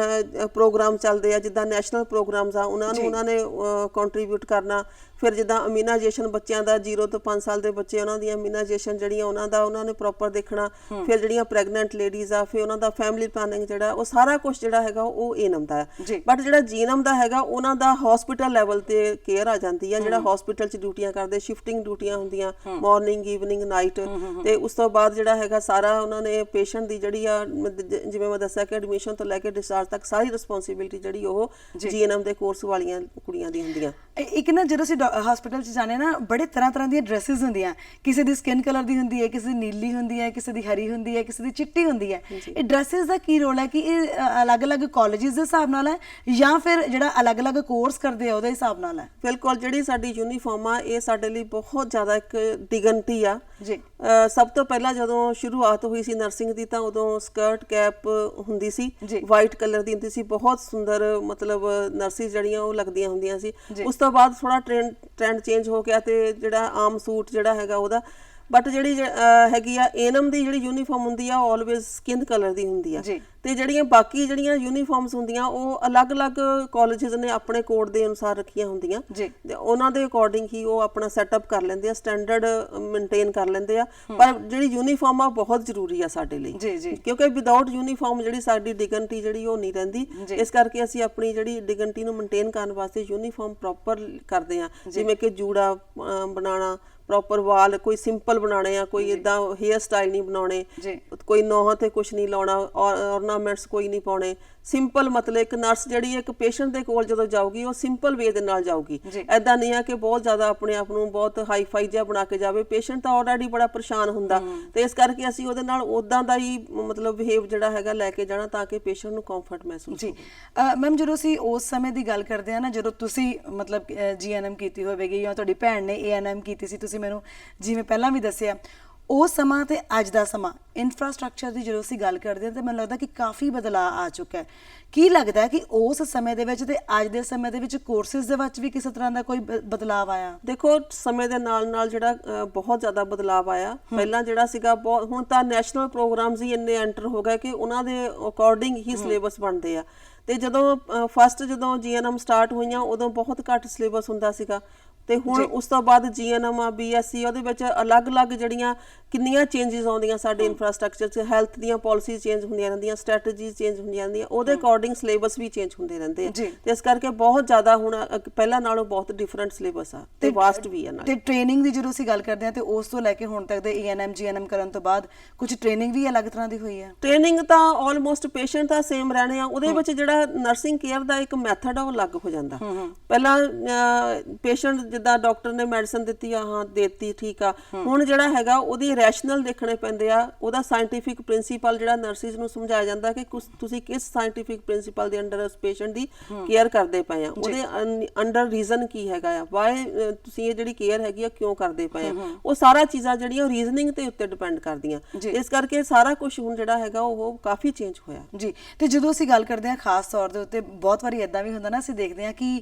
ਪ੍ਰੋਗਰਾਮ ਚੱਲਦੇ ਆ, ਜਿੱਦਾਂ ਨੈਸ਼ਨਲ ਪ੍ਰੋਗਰਾਮਸ ਆ, ਉਹਨਾਂ ਨੇ ਕੰਟਰੀਬਿਊਟ ਕਰਨਾ। ਫਿਰ ਜਿੱਦਾਂ ਇਮਿਊਨਾਈਜੇਸ਼ਨ ਬੱਚਿਆਂ ਦਾ 0 ਤੋਂ 5 ਸਾਲ ਦੇ ਬੱਚੇ, ਉਹਨਾਂ ਦੀਆਂ ਇਮਿਊਨਾਈਜੇਸ਼ਨ ਜਿਹੜੀਆਂ ਉਹਨਾਂ ਨੇ ਪ੍ਰੋਪਰ ਦੇਖਣਾ। ਫਿਰ ਜਿਹੜੀਆਂ ਪ੍ਰੈਗਨੈਂਟ ਲੇਡੀਜ਼ ਆ, ਫਿਰ ਉਹਨਾਂ ਦਾ ਫੈਮਿਲੀ ਪਲਾਨਿੰਗ ਜਿਹੜਾ ਉਹ ਸਾਰਾ ਕੁਝ ਜਿਹੜਾ ਹੈਗਾ ਉਹ ANM ਦਾ ਹੈ। ਬਟ ਜਿਹੜਾ GNM ਦਾ ਹੈਗਾ ਉਹਨਾਂ ਦਾ ਹਸਪੀਟਲ ਲੈਵਲ ਤੇ ਕੇਅਰ ਆ ਜਾਂਦੀ ਹੈ। ਜਿਹੜਾ ਹਸਪੀਟਲ 'ਚ ਡਿਊਟੀਆਂ ਕਰਦੇ, ਸ਼ਿਫਟਿੰਗ ਡਿਊਟੀਆਂ ਹੁੰਦੀਆਂ, ਮਾਰਨਿੰਗ, ਈਵਨਿੰਗ, ਨਾਈਟ, ਤੇ ਉਸ ਤੋਂ ਬਾਅਦ ਜਿਹੜਾ ਹੈਗਾ ਸਾਰਾ ਉਹਨਾਂ ਨੇ ਪੇਸ਼ੈਂਟ ਦੀ ਜਿਹੜੀ ਆ, ਜਿਵੇਂ ਮੈਂ ਦੱਸਿਆ ਕਿ ਐਡਮਿਸ਼ਨ ਤੋਂ ਲੈ ਕੇ ਡਿਸਚਾਰਜ ਤੱਕ ਸਾਰੀ ਰਿਸਪੌਂਸਿਬਿਲਟੀ ਜਿਹੜੀ ਉਹ GNM ਦੇ ਕੋਰਸ ਵਾਲੀਆਂ ਕੁੜੀਆਂ ਦੀ ਹੁੰਦੀਆਂ। ਇੱਕ ਨਾ ਜਦੋਂ ਅਸੀਂ ਹਸਪੀਟਲ 'ਚ ਜਾਂਦੇ ਨਾ, ਬੜੇ ਤਰ੍ਹਾਂ ਦੀਆਂ ਡਰੈਸਿਸ ਹੁੰਦੀਆਂ, ਕਿਸੇ ਦੀ ਸਕਿਨ ਕਲਰ ਦੀ ਹੁੰਦੀ ਹੈ, ਕਿਸੇ ਦੀ ਨੀਲੀ ਹੁੰਦੀ ਹੈ, ਕਿਸੇ ਦੀ ਹਰੀ ਹੁੰਦੀ ਹੈ, ਕਿਸੇ ਦੀ ਚਿੱਟੀ ਹੁੰਦੀ ਹੈ। ਇਹ ਡਰੈਸਿਸ ਦਾ ਕੀ ਰੋਲ ਹੈ? ਕਿ ਇਹ ਅਲੱਗ-ਅਲੱਗ ਕਾਲਜਿਸ ਦੇ ਹਿਸਾਬ ਨਾਲ ਹੈ ਜਾਂ ਫਿਰ ਜਿਹੜਾ ਅਲੱਗ-ਅਲੱਗ ਕੋਰਸ ਕਰਦੇ ਆ ਉਹਦੇ ਹਿਸਾਬ ਨਾਲ ਹੈ? ਬਿਲਕੁਲ, ਜਿਹੜੀ ਸਾਡੀ ਯੂਨੀਫਾਰਮ ਆ ਇਹ ਸਾਡੇ ਲਈ ਬਹੁਤ ਜ਼ਿਆਦਾ ਇੱਕ ਡਿਗਨਟੀ ਆ। ਸਭ ਤੋਂ ਪਹਿਲਾਂ ਜਦੋਂ ਸ਼ੁਰੂਆਤ ਹੋਈ ਸੀ ਨਰਸਿੰਗ ਦੀ ਤਾਂ ਉਦੋਂ ਸਕਰਟ ਕੈਪ ਹੁੰਦੀ ਸੀ, ਵਾਈਟ ਕਲਰ ਦੀ ਹੁੰਦੀ ਸੀ, ਬਹੁਤ ਸੁੰਦਰ ਮਤਲਬ ਨਰਸਿਸ ਜਿਹੜੀਆਂ ਉਹ ਲੱਗਦੀਆਂ ਹੁੰਦੀਆਂ ਸੀ। ਉਸ ਤੋਂ ਬਾਅਦ ਥੋੜਾ ਟ੍ਰੈਂਡ ਚੇਂਜ ਹੋ ਗਿਆ ਤੇ ਜਿਹੜਾ ਆਮ ਸੂਟ ਜਿਹੜਾ ਹੈਗਾ ਉਹਦਾ, ਬਟ ਜਿਹੜੀ ਹੈਗੀ ਆ ਏਐਨਐਮ ਦੀ ਜਿਹੜੀ ਯੂਨੀਫਾਰਮ ਹੁੰਦੀ ਆ ਆਲਵੇਜ਼ ਸਕਿਨ ਕਲਰ ਦੀ ਹੁੰਦੀ ਆ ਤੇ ਜਿਹੜੀਆਂ ਬਾਕੀ ਜਿਹੜੀਆਂ ਯੂਨੀਫਾਰਮਸ ਹੁੰਦੀਆਂ ਉਹ ਅਲੱਗ-ਅਲੱਗ ਕਾਲਜਸ ਨੇ ਆਪਣੇ ਕੋਡ ਦੇ ਅਨੁਸਾਰ ਰੱਖੀਆਂ ਹੁੰਦੀਆਂ ਤੇ ਉਹਨਾਂ ਦੇ ਅਕੋਰਡਿੰਗ ਹੀ ਉਹ ਆਪਣਾ ਸੈਟਅਪ ਕਰ ਲੈਂਦੇ ਆ, ਸਟੈਂਡਰਡ ਮੇਨਟੇਨ ਕਰ ਲੈਂਦੇ ਆ। ਪਰ ਜਿਹੜੀ ਯੂਨੀਫਾਰਮ ਆ ਬਹੁਤ ਜ਼ਰੂਰੀ ਆ ਸਾਡੇ ਲਈ, ਕਿਉਂਕਿ ਵਿਦਆਊਟ ਯੂਨੀਫਾਰਮ ਜਿਹੜੀ ਸਾਡੀ ਡਿਗਨਿਟੀ ਜਿਹੜੀ ਉਹ ਨਹੀਂ ਰਹਿੰਦੀ। ਇਸ ਕਰਕੇ ਅਸੀਂ ਆਪਣੀ ਜਿਹੜੀ ਡਿਗਨਿਟੀ ਨੂੰ ਮੇਨਟੇਨ ਕਰਨ ਵਾਸਤੇ ਯੂਨੀਫਾਰਮ ਪ੍ਰੋਪਰ ਕਰਦੇ ਆ, ਜਿਵੇਂ ਕਿ ਜੂੜਾ ਬਣਾਉਣਾ, ਪ੍ਰੋਪਰ ਵਾਲ ਕੋਈ ਸਿੰਪਲ ਬਣਾਉਣੇ ਆ, ਕੋਈ ਇਦਾਂ ਹੇਅਰ ਸਟਾਈਲ ਨਹੀਂ ਬਣਾਉਣੇ, ਕੋਈ ਨੋਹਾਂ ਤੇ ਕੁਝ ਨਹੀਂ ਲਾਉਣਾ, ਔਰਨਾਮੈਂਟਸ ਕੋਈ ਨਹੀਂ ਪਾਉਣੇ, ਸਿੰਪਲ। ਮਤਲਬ ਇੱਕ ਨਰਸ ਜਿਹੜੀ ਇੱਕ ਪੇਸ਼ੈਂਟ ਦੇ ਕੋਲ ਜਦੋਂ ਜਾਊਗੀ ਉਹ ਸਿੰਪਲ ਵੇ ਦੇ ਨਾਲ ਜਾਊਗੀ, ਐਦਾਂ ਨਹੀਂ ਆ ਕਿ ਬਹੁਤ ਜ਼ਿਆਦਾ ਆਪਣੇ ਆਪ ਨੂੰ ਬਹੁਤ ਹਾਈ ਫਾਈ ਜਿਹਾ ਬਣਾ ਕੇ ਜਾਵੇ। ਪੇਸ਼ੈਂਟ ਤਾਂ ਆਲਰੇਡੀ ਬੜਾ ਪਰੇਸ਼ਾਨ ਹੁੰਦਾ ਤੇ ਇਸ ਕਰਕੇ ਅਸੀਂ ਉਹਦੇ ਨਾਲ ਉਦਾਂ ਦਾ ਹੀ ਮਤਲਬ ਬਿਹੇਵ ਜਿਹੜਾ ਹੈਗਾ ਲੈ ਕੇ ਜਾਣਾ ਤਾਂ ਕਿ ਪੇਸ਼ੈਂਟ ਨੂੰ ਕੰਫਰਟ ਮਹਿਸੂਸ ਹੋਵੇ। ਮੈਮ ਜਦੋਂ ਅਸੀਂ ਉਸ ਸਮੇਂ ਦੀ ਗੱਲ ਕਰਦੇ ਆ ਨਾ, ਜਦੋਂ ਤੁਸੀਂ ਮਤਲਬ ਜੀਐਨਐਮ ਕੀਤੀ ਹੋਵੇਗੀ ਜਾਂ ਤੁਹਾਡੀ ਭੈਣ ਨੇ ਏਐਨਐਮ ਕੀਤੀ ਸੀ, ਤੁਸੀਂ ਮੈਨੂੰ ਜਿਵੇਂ ਪਹਿਲਾਂ ਵੀ ਦੱਸਿਆ, ਉਹ ਸਮਾਂ ਤੇ ਅੱਜ ਦਾ ਸਮਾਂ ਇਨਫਰਾਸਟ੍ਰਕਚਰ ਦੀ ਜਦੋਂ ਅਸੀਂ ਗੱਲ ਕਰਦੇ ਹਾਂ ਤਾਂ ਮੈਨੂੰ ਲੱਗਦਾ ਕਿ ਕਾਫੀ ਬਦਲਾਅ ਆ ਚੁੱਕਾ ਹੈ। ਕੀ ਲੱਗਦਾ ਕਿ ਉਸ ਸਮੇਂ ਦੇ ਵਿੱਚ ਤੇ ਅੱਜ ਦੇ ਸਮੇਂ ਦੇ ਵਿੱਚ ਕੋਰਸਿਸ ਦੇ ਵਿੱਚ ਵੀ ਕਿਸੇ ਤਰ੍ਹਾਂ ਦਾ ਕੋਈ ਬਦਲਾਅ ਆਇਆ? ਦੇਖੋ, ਸਮੇਂ ਦੇ ਨਾਲ ਨਾਲ ਜਿਹੜਾ ਬਹੁਤ ਜ਼ਿਆਦਾ ਬਦਲਾਅ ਆਇਆ। ਪਹਿਲਾਂ ਜਿਹੜਾ ਸੀਗਾ ਬਹੁਤ, ਹੁਣ ਤਾਂ ਨੈਸ਼ਨਲ ਪ੍ਰੋਗਰਾਮਸ ਹੀ ਇੰਨੇ ਐਂਟਰ ਹੋ ਗਏ ਕਿ ਉਹਨਾਂ ਦੇ ਅਕੋਰਡਿੰਗ ਹੀ ਸਿਲੇਬਸ ਬਣਦੇ ਆ। ਤੇ ਜਦੋਂ ਫਸਟ ਜਦੋਂ ਜੀਐਨਐਮ ਸਟਾਰਟ ਹੋਈਆਂ ਉਦੋਂ ਬਹੁਤ ਘੱਟ ਸਿਲੇਬਸ ਹੁੰਦਾ ਸੀਗਾ ਤੇ ਹੁਣ ਉਸ ਤੋਂ ਬਾਅਦ ਜੀਐਨਐਮ ਆ, ਬੀਐਸਸੀ, ਉਹਦੇ ਵਿੱਚ ਅਲੱਗ-ਅਲੱਗ ਜਿਹੜੀਆਂ ਕਿੰਨੀਆਂ ਚੇਂਜਸ ਆਉਂਦੀਆਂ ਸਾਡੇ ਇਨਫਰਾਸਟ੍ਰਕਚਰ 'ਚ। ਹੈਲਥ ਦੀਆਂ ਪਾਲਿਸੀਜ਼ ਚੇਂਜ ਹੁੰਦੀਆਂ ਰਹਿੰਦੀਆਂ, ਸਟ੍ਰੈਟਜੀਜ਼ ਚੇਂਜ ਹੁੰਦੀਆਂ ਰਹਿੰਦੀਆਂ, ਉਹਦੇ ਅਕੋਰਡਿੰਗ ਸਿਲੇਬਸ ਵੀ ਚੇਂਜ ਹੁੰਦੇ ਰਹਿੰਦੇ ਆ ਤੇ ਇਸ ਕਰਕੇ ਬਹੁਤ ਜ਼ਿਆਦਾ ਹੁਣ ਪਹਿਲਾਂ ਨਾਲੋਂ ਬਹੁਤ ਡਿਫਰੈਂਟ ਸਿਲੇਬਸ ਆ ਤੇ ਵਾਸਟ ਵੀ ਆ ਨਾਲ। ਤੇ ਟ੍ਰੇਨਿੰਗ ਦੀ ਜਦੋਂ ਅਸੀਂ ਗੱਲ ਕਰਦੇ ਹਾਂ ਤੇ ਉਸ ਤੋਂ ਲੈ ਕੇ ਹੁਣ ਤੱਕ ਦੇ ਏਐਨਐਮ ਜੀਐਨਐਮ ਕਰਨ ਤੋਂ ਬਾਅਦ ਕੁਝ ਟ੍ਰੇਨਿੰਗ ਵੀ ਅਲੱਗ ਤਰ੍ਹਾਂ ਦੀ ਹੋਈ ਹੈ? ਟ੍ਰੇਨਿੰਗ ਤਾਂ ਆਲਮੋਸਟ ਪੇਸ਼ੈਂਟ ਤਾਂ ਸੇਮ ਰਹਿਣੇ ਆ, ਉਹਦੇ ਵਿੱਚ ਜਿਹੜਾ ਨਰਸਿੰਗ ਕੇਅਰ ਦਾ ਇੱਕ ਮੈਥਡ ਆ ਉਹ ਅਲੱਗ ਹੋ ਜਾਂਦਾ। ਪਹਿਲਾਂ ਪੇਸ਼ੈਂਟ ਜਿੱਦਾਂ ਡਾਕਟਰ ਨੇ ਮੈਡੀਸਨ ਦਿੱਤੀ ਆ, ਹਾਂ ਦੇਤੀ, ਠੀਕ ਆ। ਹੁਣ ਜਿਹੜਾ ਹੈਗਾ ਉਹਦੀ ਰੈਸ਼ਨਲ ਦੇਖਣੇ ਪੈਂਦੇ ਆ, ਉਹਦਾ ਸਾਇੰਟੀਫਿਕ ਪ੍ਰਿੰਸੀਪਲ ਜਿਹੜਾ ਨਰਸਿਸ ਨੂੰ ਸਮਝਾਇਆ ਜਾਂਦਾ ਕਿ ਤੁਸੀਂ ਕਿਸ ਸਾਇੰਟੀਫਿਕ ਪ੍ਰਿੰਸੀਪਲ ਦੇ ਅੰਡਰ ਉਸ ਪੇਸ਼ੈਂਟ ਦੀ ਕੇਅਰ ਕਰਦੇ ਪਏ ਆ, ਉਹਦੇ ਅੰਡਰ ਰੀਜ਼ਨ ਕੀ ਹੈਗਾ ਆ, ਵਾਈ ਤੁਸੀਂ ਇਹ ਜਿਹੜੀ ਕੇਅਰ ਹੈਗੀ ਆ ਕਿਉਂ ਕਰਦੇ ਪਏ ਆ। ਉਹ ਸਾਰਾ ਚੀਜ਼ਾਂ ਜਿਹੜੀਆਂ ਰੀਜ਼ਨਿੰਗ ਤੇ ਉੱਤੇ ਡਿਪੈਂਡ ਕਰਦੀਆਂ। ਇਸ ਕਰਕੇ ਸਾਰਾ ਕੁਝ ਹੁਣ ਜਿਹੜਾ ਹੈਗਾ ਉਹ ਕਾਫੀ ਚੇਂਜ ਹੋਇਆ ਜੀ। ਤੇ ਜਦੋਂ ਅਸੀਂ ਗੱਲ ਕਰਦੇ ਹਾਂ ਖਾਸ ਤੌਰ ਦੇ ਉੱਤੇ ਬਹੁਤ ਵਾਰੀ ਇਦਾਂ ਵੀ ਹੁੰਦਾ ਨਾ, ਅਸੀਂ ਦੇਖਦੇ ਹਾਂ ਕਿ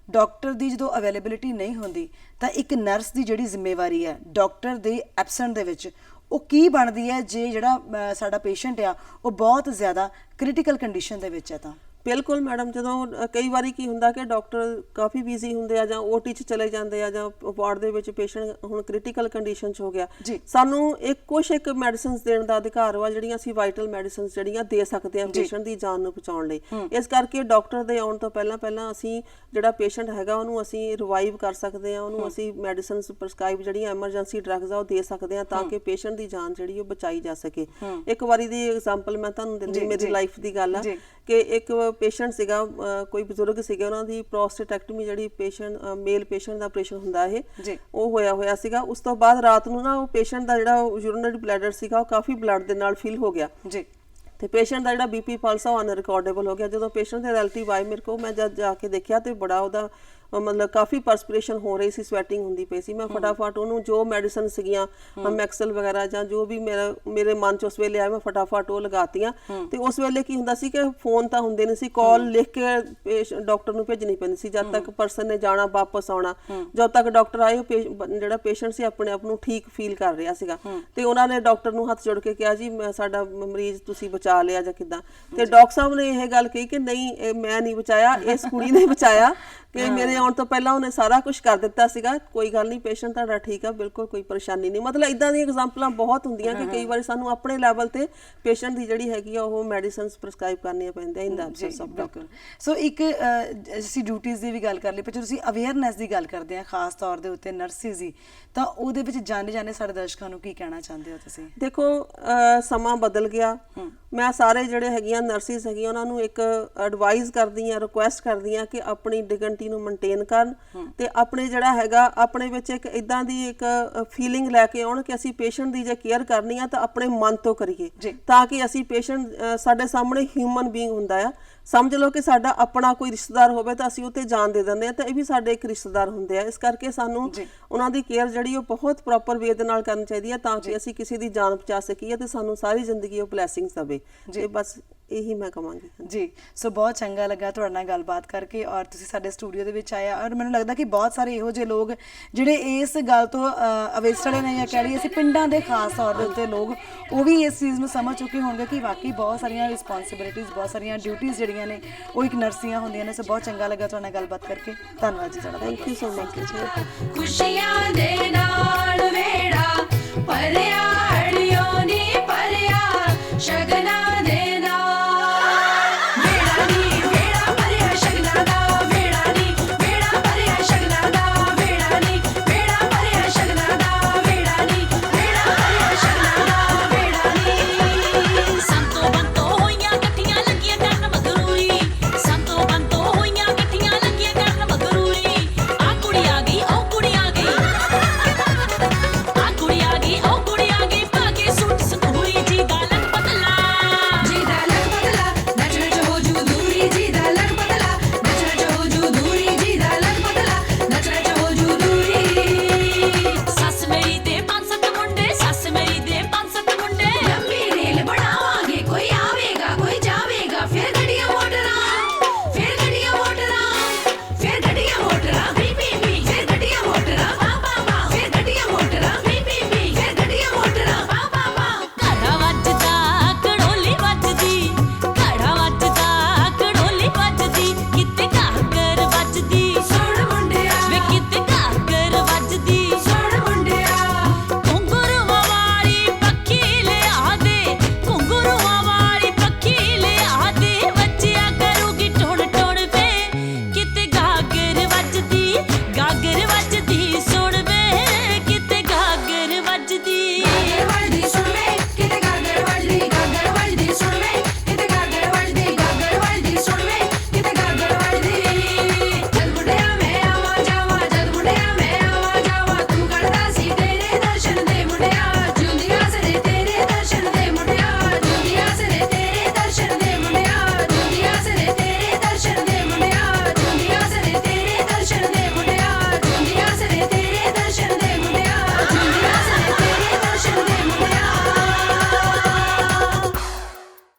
ਡਾਕਟਰ ਦੀ ਜਦੋਂ ਅਵੇਲੇਬਿਲਿਟੀ ਨਹੀਂ ਹੁੰਦੀ ਤਾਂ ਇੱਕ ਨਰਸ ਦੀ ਜਿਹੜੀ ਜ਼ਿੰਮੇਵਾਰੀ ਹੈ ਡਾਕਟਰ ਦੇ ਐਬਸੈਂਟ ਦੇ ਵਿੱਚ ਉਹ ਕੀ ਬਣਦੀ ਹੈ ਜੇ ਜਿਹੜਾ ਸਾਡਾ ਪੇਸ਼ੈਂਟ ਆ ਉਹ ਬਹੁਤ ਜ਼ਿਆਦਾ ਕ੍ਰਿਟੀਕਲ ਕੰਡੀਸ਼ਨ ਦੇ ਵਿੱਚ ਹੈ ਤਾਂ? ਬਿਲਕੁਲ ਮੈਡਮ, ਜਦੋਂ ਕਈ ਵਾਰੀ ਕੀ ਹੁੰਦਾ ਕਿ ਡਾਕਟਰ ਕਾਫੀ ਬਿਜ਼ੀ ਹੁੰਦੇ ਆ ਜਾਂ ਓਟੀ 'ਚ ਚਲੇ ਜਾਂਦੇ ਆ ਜਾਂ ਵਾਰਡ ਦੇ ਵਿੱਚ ਪੇਸ਼ੈਂਟ ਹੁਣ ਕ੍ਰਿਟੀਕਲ ਕੰਡੀਸ਼ਨ 'ਚ ਹੋ ਗਿਆ, ਸਾਨੂੰ ਕੁਛ ਮੈਡੀਸਿਨਸ ਦੇਣ ਦਾ ਅਧਿਕਾਰ ਵਾ ਜਿਹੜੀਆਂ ਅਸੀਂ ਵਾਈਟਲ ਮੈਡੀਸਿਨਸ ਜਿਹੜੀਆਂ ਦੇ ਸਕਦੇ ਆ ਪੇਸ਼ੈਂਟ ਦੀ ਜਾਨ ਨੂੰ ਬਚਾਉਣ ਲਈ। ਇਸ ਕਰਕੇ ਡਾਕਟਰ ਦੇ ਆਉਣ ਤੋਂ ਪਹਿਲਾਂ ਅਸੀਂ ਜਿਹੜਾ ਪੇਸ਼ੈਂਟ ਹੈਗਾ ਉਹਨੂੰ ਅਸੀਂ ਰਿਵਾਈਵ ਕਰ ਸਕਦੇ ਆ, ਉਹਨੂੰ ਅਸੀਂ ਮੈਡੀਸਿਨਸ ਪ੍ਰਸਕ੍ਰਾਈਬ ਜਿਹੜੀਆਂ ਐਮਰਜੈਂਸੀ ਡਰੱਗਸ ਆ ਉਹ ਦੇ ਸਕਦੇ ਆ ਤਾਂ ਕਿ ਪੇਸ਼ੈਂਟ ਦੀ ਜਾਨ ਜਿਹੜੀ ਉਹ ਬਚਾਈ ਜਾ ਸਕੇ। ਇੱਕ ਵਾਰੀ ਦੀ ਐਗਜ਼ਾਮਪਲ ਮੈਂ ਤੁਹਾਨੂੰ ਦਿੰਦੀ, ਮੇਰੀ ਲਾਈਫ ਦੀ ਗੱਲ ਆ ਕਿ ਇੱਕ ਪੇਸ਼ੈਂਟ ਸੀਗਾ, ਕੋਈ ਬਜ਼ੁਰਗ ਸੀਗੇ, ਉਹਨਾਂ ਦੀ ਪ੍ਰੋਸਟੇਟੈਕਟਮੀ ਜਿਹੜੀ ਪੇਸ਼ੈਂਟ ਮੇਲ ਪੇਸ਼ੈਂਟ ਦਾ ਆਪਰੇਸ਼ਨ ਹੁੰਦਾ ਇਹ ਉਹ ਹੋਇਆ ਸੀਗਾ। ਉਸ ਤੋਂ ਬਾਅਦ ਰਾਤ ਨੂੰ ਨਾ ਉਹ ਪੇਸ਼ੈਂਟ ਦਾ ਜਿਹੜਾ ਯੂਰਿਨਰੀ ਬਲੈਡਰ ਸੀਗਾ ਉਹ ਕਾਫੀ ਬਲੱਡ ਦੇ ਨਾਲ ਫਿਲ ਹੋ ਗਿਆ ਤੇ ਪੇਸ਼ੈਂਟ ਦਾ ਜਿਹੜਾ ਬੀਪੀ ਪਲਸ ਆ ਉਹ ਅਨਰਿਕਾਰਡੇਬਲ ਹੋ ਗਿਆ। ਜਦੋਂ ਪੇਸ਼ੈਂਟ ਦੇ ਰਿਲੇਟਿਵ ਆਏ ਮੇਰੇ ਕੋਲ, ਮੈਂ ਜਦ ਜਾ ਕੇ ਦੇਖਿਆ ਤੇ ਬੜਾ ਉਹਦਾ ਮਤਲਬ ਕਾਫੀ ਪਰਸਪੀਰੇਸ਼ਨ ਹੋ ਰਹੀ ਸੀ, ਸਵੈਟਿੰਗ ਹੁੰਦੀ ਪਈ ਸੀ। ਮੈਂ ਫਟਾਫਟ ਉਹਨੂੰ ਜੋ ਮੈਡੀਸਨ ਸੀਗੀਆਂ ਮੈਕਸਲ ਵਗੈਰਾ ਜਾਂ ਜੋ ਵੀ ਮੇਰੇ ਮਨ ਚ ਉਸ ਵੇਲੇ ਆਇਆ ਮੈਂ ਫਟਾਫਟ ਉਹ ਲਗਾਤੀਆਂ। ਤੇ ਉਸ ਵੇਲੇ ਕੀ ਹੁੰਦਾ ਸੀ ਕਿ ਫੋਨ ਤਾਂ ਹੁੰਦੇ ਨਹੀਂ ਸੀ, ਕਾਲ ਲਿਖ ਕੇ ਡਾਕਟਰ ਨੂੰ ਭੇਜਣੀ ਪੈਂਦੀ ਸੀ ਜਦ ਤੱਕ ਪਰਸਨ ਨੇ ਜਾਣਾ ਵਾਪਸ ਆਉਣਾ। ਜਦ ਤੱਕ ਡਾਕਟਰ ਆਏ ਜਿਹੜਾ ਪੇਸ਼ੈਂਟ ਸੀ ਆਪਣੇ ਆਪ ਨੂੰ ਠੀਕ ਫੀਲ ਕਰ ਰਿਹਾ ਸੀਗਾ ਤੇ ਉਹਨਾਂ ਨੇ ਡਾਕਟਰ ਨੂੰ ਹੱਥ ਜੋੜ ਕੇ ਕਿਹਾ ਜੀ ਸਾਡਾ ਮਰੀਜ਼ ਤੁਸੀਂ ਬਚਾ ਲਿਆ ਜਾਂ ਕਿੱਦਾਂ। ਤੇ ਡਾਕਟਰ ਸਾਹਿਬ ਨੇ ਇਹ ਗੱਲ ਕਹੀ ਕਿ ਨਹੀਂ, ਮੈਂ ਨਹੀਂ ਬਚਾਇਆ, ਇਸ ਕੁੜੀ ਨੇ ਬਚਾਇਆ ਕਿ ਮੇਰੇ ਆਉਣ ਤੋਂ ਪਹਿਲਾਂ ਉਹਨੇ ਸਾਰਾ ਕੁਝ ਕਰ ਦਿੱਤਾ ਸੀਗਾ। ਕੋਈ ਗੱਲ ਨਹੀਂ, ਪੇਸ਼ੈਂਟ ਤੁਹਾਡਾ ਠੀਕ ਆ, ਬਿਲਕੁਲ ਕੋਈ ਪਰੇਸ਼ਾਨੀ ਨਹੀਂ। ਮਤਲਬ ਇਦਾਂ ਦੀਆਂ ਐਗਜ਼ਾਮਪਲਾਂ ਬਹੁਤ ਹੁੰਦੀਆਂ ਕਿ ਕਈ ਵਾਰੀ ਸਾਨੂੰ ਆਪਣੇ ਲੈਵਲ ਤੇ ਪੇਸ਼ੈਂਟ ਦੀ ਜਿਹੜੀ ਹੈਗੀ ਆ ਉਹ ਮੈਡੀਸਿਨਸ ਪ੍ਰਸਕ੍ਰਾਈਬ ਕਰਨੀਆਂ ਪੈਂਦੀਆਂ ਇਨ ਦਾ ਐਬਸੈਂਸ ਆਫ ਡਾਕਟਰ। ਸੋ ਇੱਕ ਅਸੀਂ ਡਿਊਟੀਆਂ ਦੀ ਵੀ ਗੱਲ ਕਰ ਲਈ, ਪਰ ਜਦੋਂ ਅਸੀਂ ਅਵੇਅਰਨੈਸ ਦੀ ਗੱਲ ਕਰਦੇ ਹਾਂ ਖਾਸ ਤੌਰ ਦੇ ਉੱਤੇ ਨਰਸਿਸ ਦੀ, ਤਾਂ ਉਹਦੇ ਵਿੱਚ ਜਾਣੇ ਸਾਡੇ ਦਰਸ਼ਕਾਂ ਨੂੰ ਕੀ ਕਹਿਣਾ ਚਾਹੁੰਦੇ ਹੋ ਤੁਸੀਂ? ਦੇਖੋ, ਸਮਾਂ ਬਦਲ ਗਿਆ। ਮੈਂ ਸਾਰੇ ਜਿਹੜੇ ਹੈਗੀਆਂ ਨਰਸਿਸ ਹੈਗੀਆਂ ਉਹਨਾਂ ਨੂੰ ਇੱਕ ਐਡਵਾਈਸ ਕਰਦੀ ਆ, ਰਿਕੁਐਸਟ ਕਰਦੀ ਆ ਕਿ ਆਪਣੀ ਡਿਗਨਿਟੀ ਨੂੰ ਮੇਨਟੇਨ ਕਰਨ ਤੇ ਆਪਣੇ ਜਿਹੜਾ ਹੈਗਾ ਆਪਣੇ ਵਿੱਚ ਇੱਕ ਇਦਾਂ ਦੀ ਇੱਕ ਫੀਲਿੰਗ ਲੈ ਕੇ ਆਉਣ ਕਿ ਅਸੀਂ ਪੇਸ਼ੈਂਟ ਦੀ ਜੇ ਕੇਅਰ ਕਰਨੀ ਆ ਤਾਂ ਆਪਣੇ ਮਨ ਤੋਂ ਕਰੀਏ ਤਾਂ ਕਿ ਅਸੀਂ ਪੇਸ਼ੈਂਟ ਸਾਡੇ ਸਾਹਮਣੇ ਹਿਊਮਨ ਬੀਇੰਗ ਹੁੰਦਾ ਆ। ਸਮਝ ਲਓ ਕਿ ਸਾਡਾ ਆਪਣਾ ਕੋਈ ਰਿਸ਼ਤੇਦਾਰ ਹੋਵੇ ਤਾਂ ਅਸੀਂ ਉੱਤੇ ਜਾਨ ਦੇ ਦਿੰਦੇ ਆ ਤਾਂ ਇਹ ਵੀ ਸਾਡੇ ਇੱਕ ਰਿਸ਼ਤੇਦਾਰ ਹੁੰਦੇ ਆ। ਇਸ ਕਰਕੇ ਸਾਨੂੰ ਉਹਨਾਂ ਦੀ ਕੇਅਰ ਜਿਹੜੀ ਉਹ ਬਹੁਤ ਪ੍ਰੋਪਰ ਵੇ ਦੇ ਨਾਲ ਕਰਨੀ ਚਾਹੀਦੀ ਹੈ ਤਾਂ ਕਿ ਅਸੀਂ ਕਿਸੇ ਦੀ ਜਾਨ ਬਚਾ ਸਕੀਏ ਤੇ ਸਾਨੂੰ ਸਾਰੀ ਜ਼ਿੰਦਗੀ ਉਹ ਬਲੈਸਿੰਗਸ ਦੇਵੇ। ਤੇ ਬਸ ਇਹੀ ਮੈਂ ਕਹਾਂਗੀ। ਜੀ, ਸੋ ਬਹੁਤ ਚੰਗਾ ਲੱਗਾ ਤੁਹਾਡੇ ਨਾਲ ਗੱਲਬਾਤ ਕਰਕੇ ਔਰ ਤੁਸੀਂ ਸਾਡੇ ਸਟੂਡੀਓ ਦੇ ਵਿੱਚ ਆਇਆ ਔਰ ਮੈਨੂੰ ਲੱਗਦਾ ਕਿ ਬਹੁਤ ਸਾਰੇ ਇਹੋ ਜਿਹੇ ਲੋਕ ਜਿਹੜੇ ਇਸ ਗੱਲ ਤੋਂ ਅਵੇਸਲੇ ਨੇ ਜਾਂ ਕਹਿ ਲਈਏ ਅਸੀਂ ਪਿੰਡਾਂ ਦੇ ਖਾਸ ਤੌਰ ਦੇ ਉੱਤੇ ਲੋਕ ਉਹ ਵੀ ਇਸ ਚੀਜ਼ ਨੂੰ ਸਮਝ ਚੁੱਕੇ ਹੋਣਗੇ ਕਿ ਵਾਕਈ ਬਹੁਤ ਸਾਰੀਆਂ ਰਿਸਪੌਂਸਿਬਿਲਿਟੀਜ਼ ਬਹੁਤ ਸਾਰੀਆਂ ਡਿਊਟੀਜ਼ ਜਿਹੜੀਆਂ ਨੇ ਉਹ ਇੱਕ ਨਰਸੀਆਂ ਹੁੰਦੀਆਂ ਨੇ। ਸੋ ਬਹੁਤ ਚੰਗਾ ਲੱਗਾ ਤੁਹਾਡੇ ਨਾਲ ਗੱਲਬਾਤ ਕਰਕੇ। ਧੰਨਵਾਦ ਜੀ ਤੁਹਾਡਾ। Thank you so much. ਖੁਸ਼ੀਆਂ ਦੇ ਨਾਲ ਵੇੜਾ ਭਰਿਆ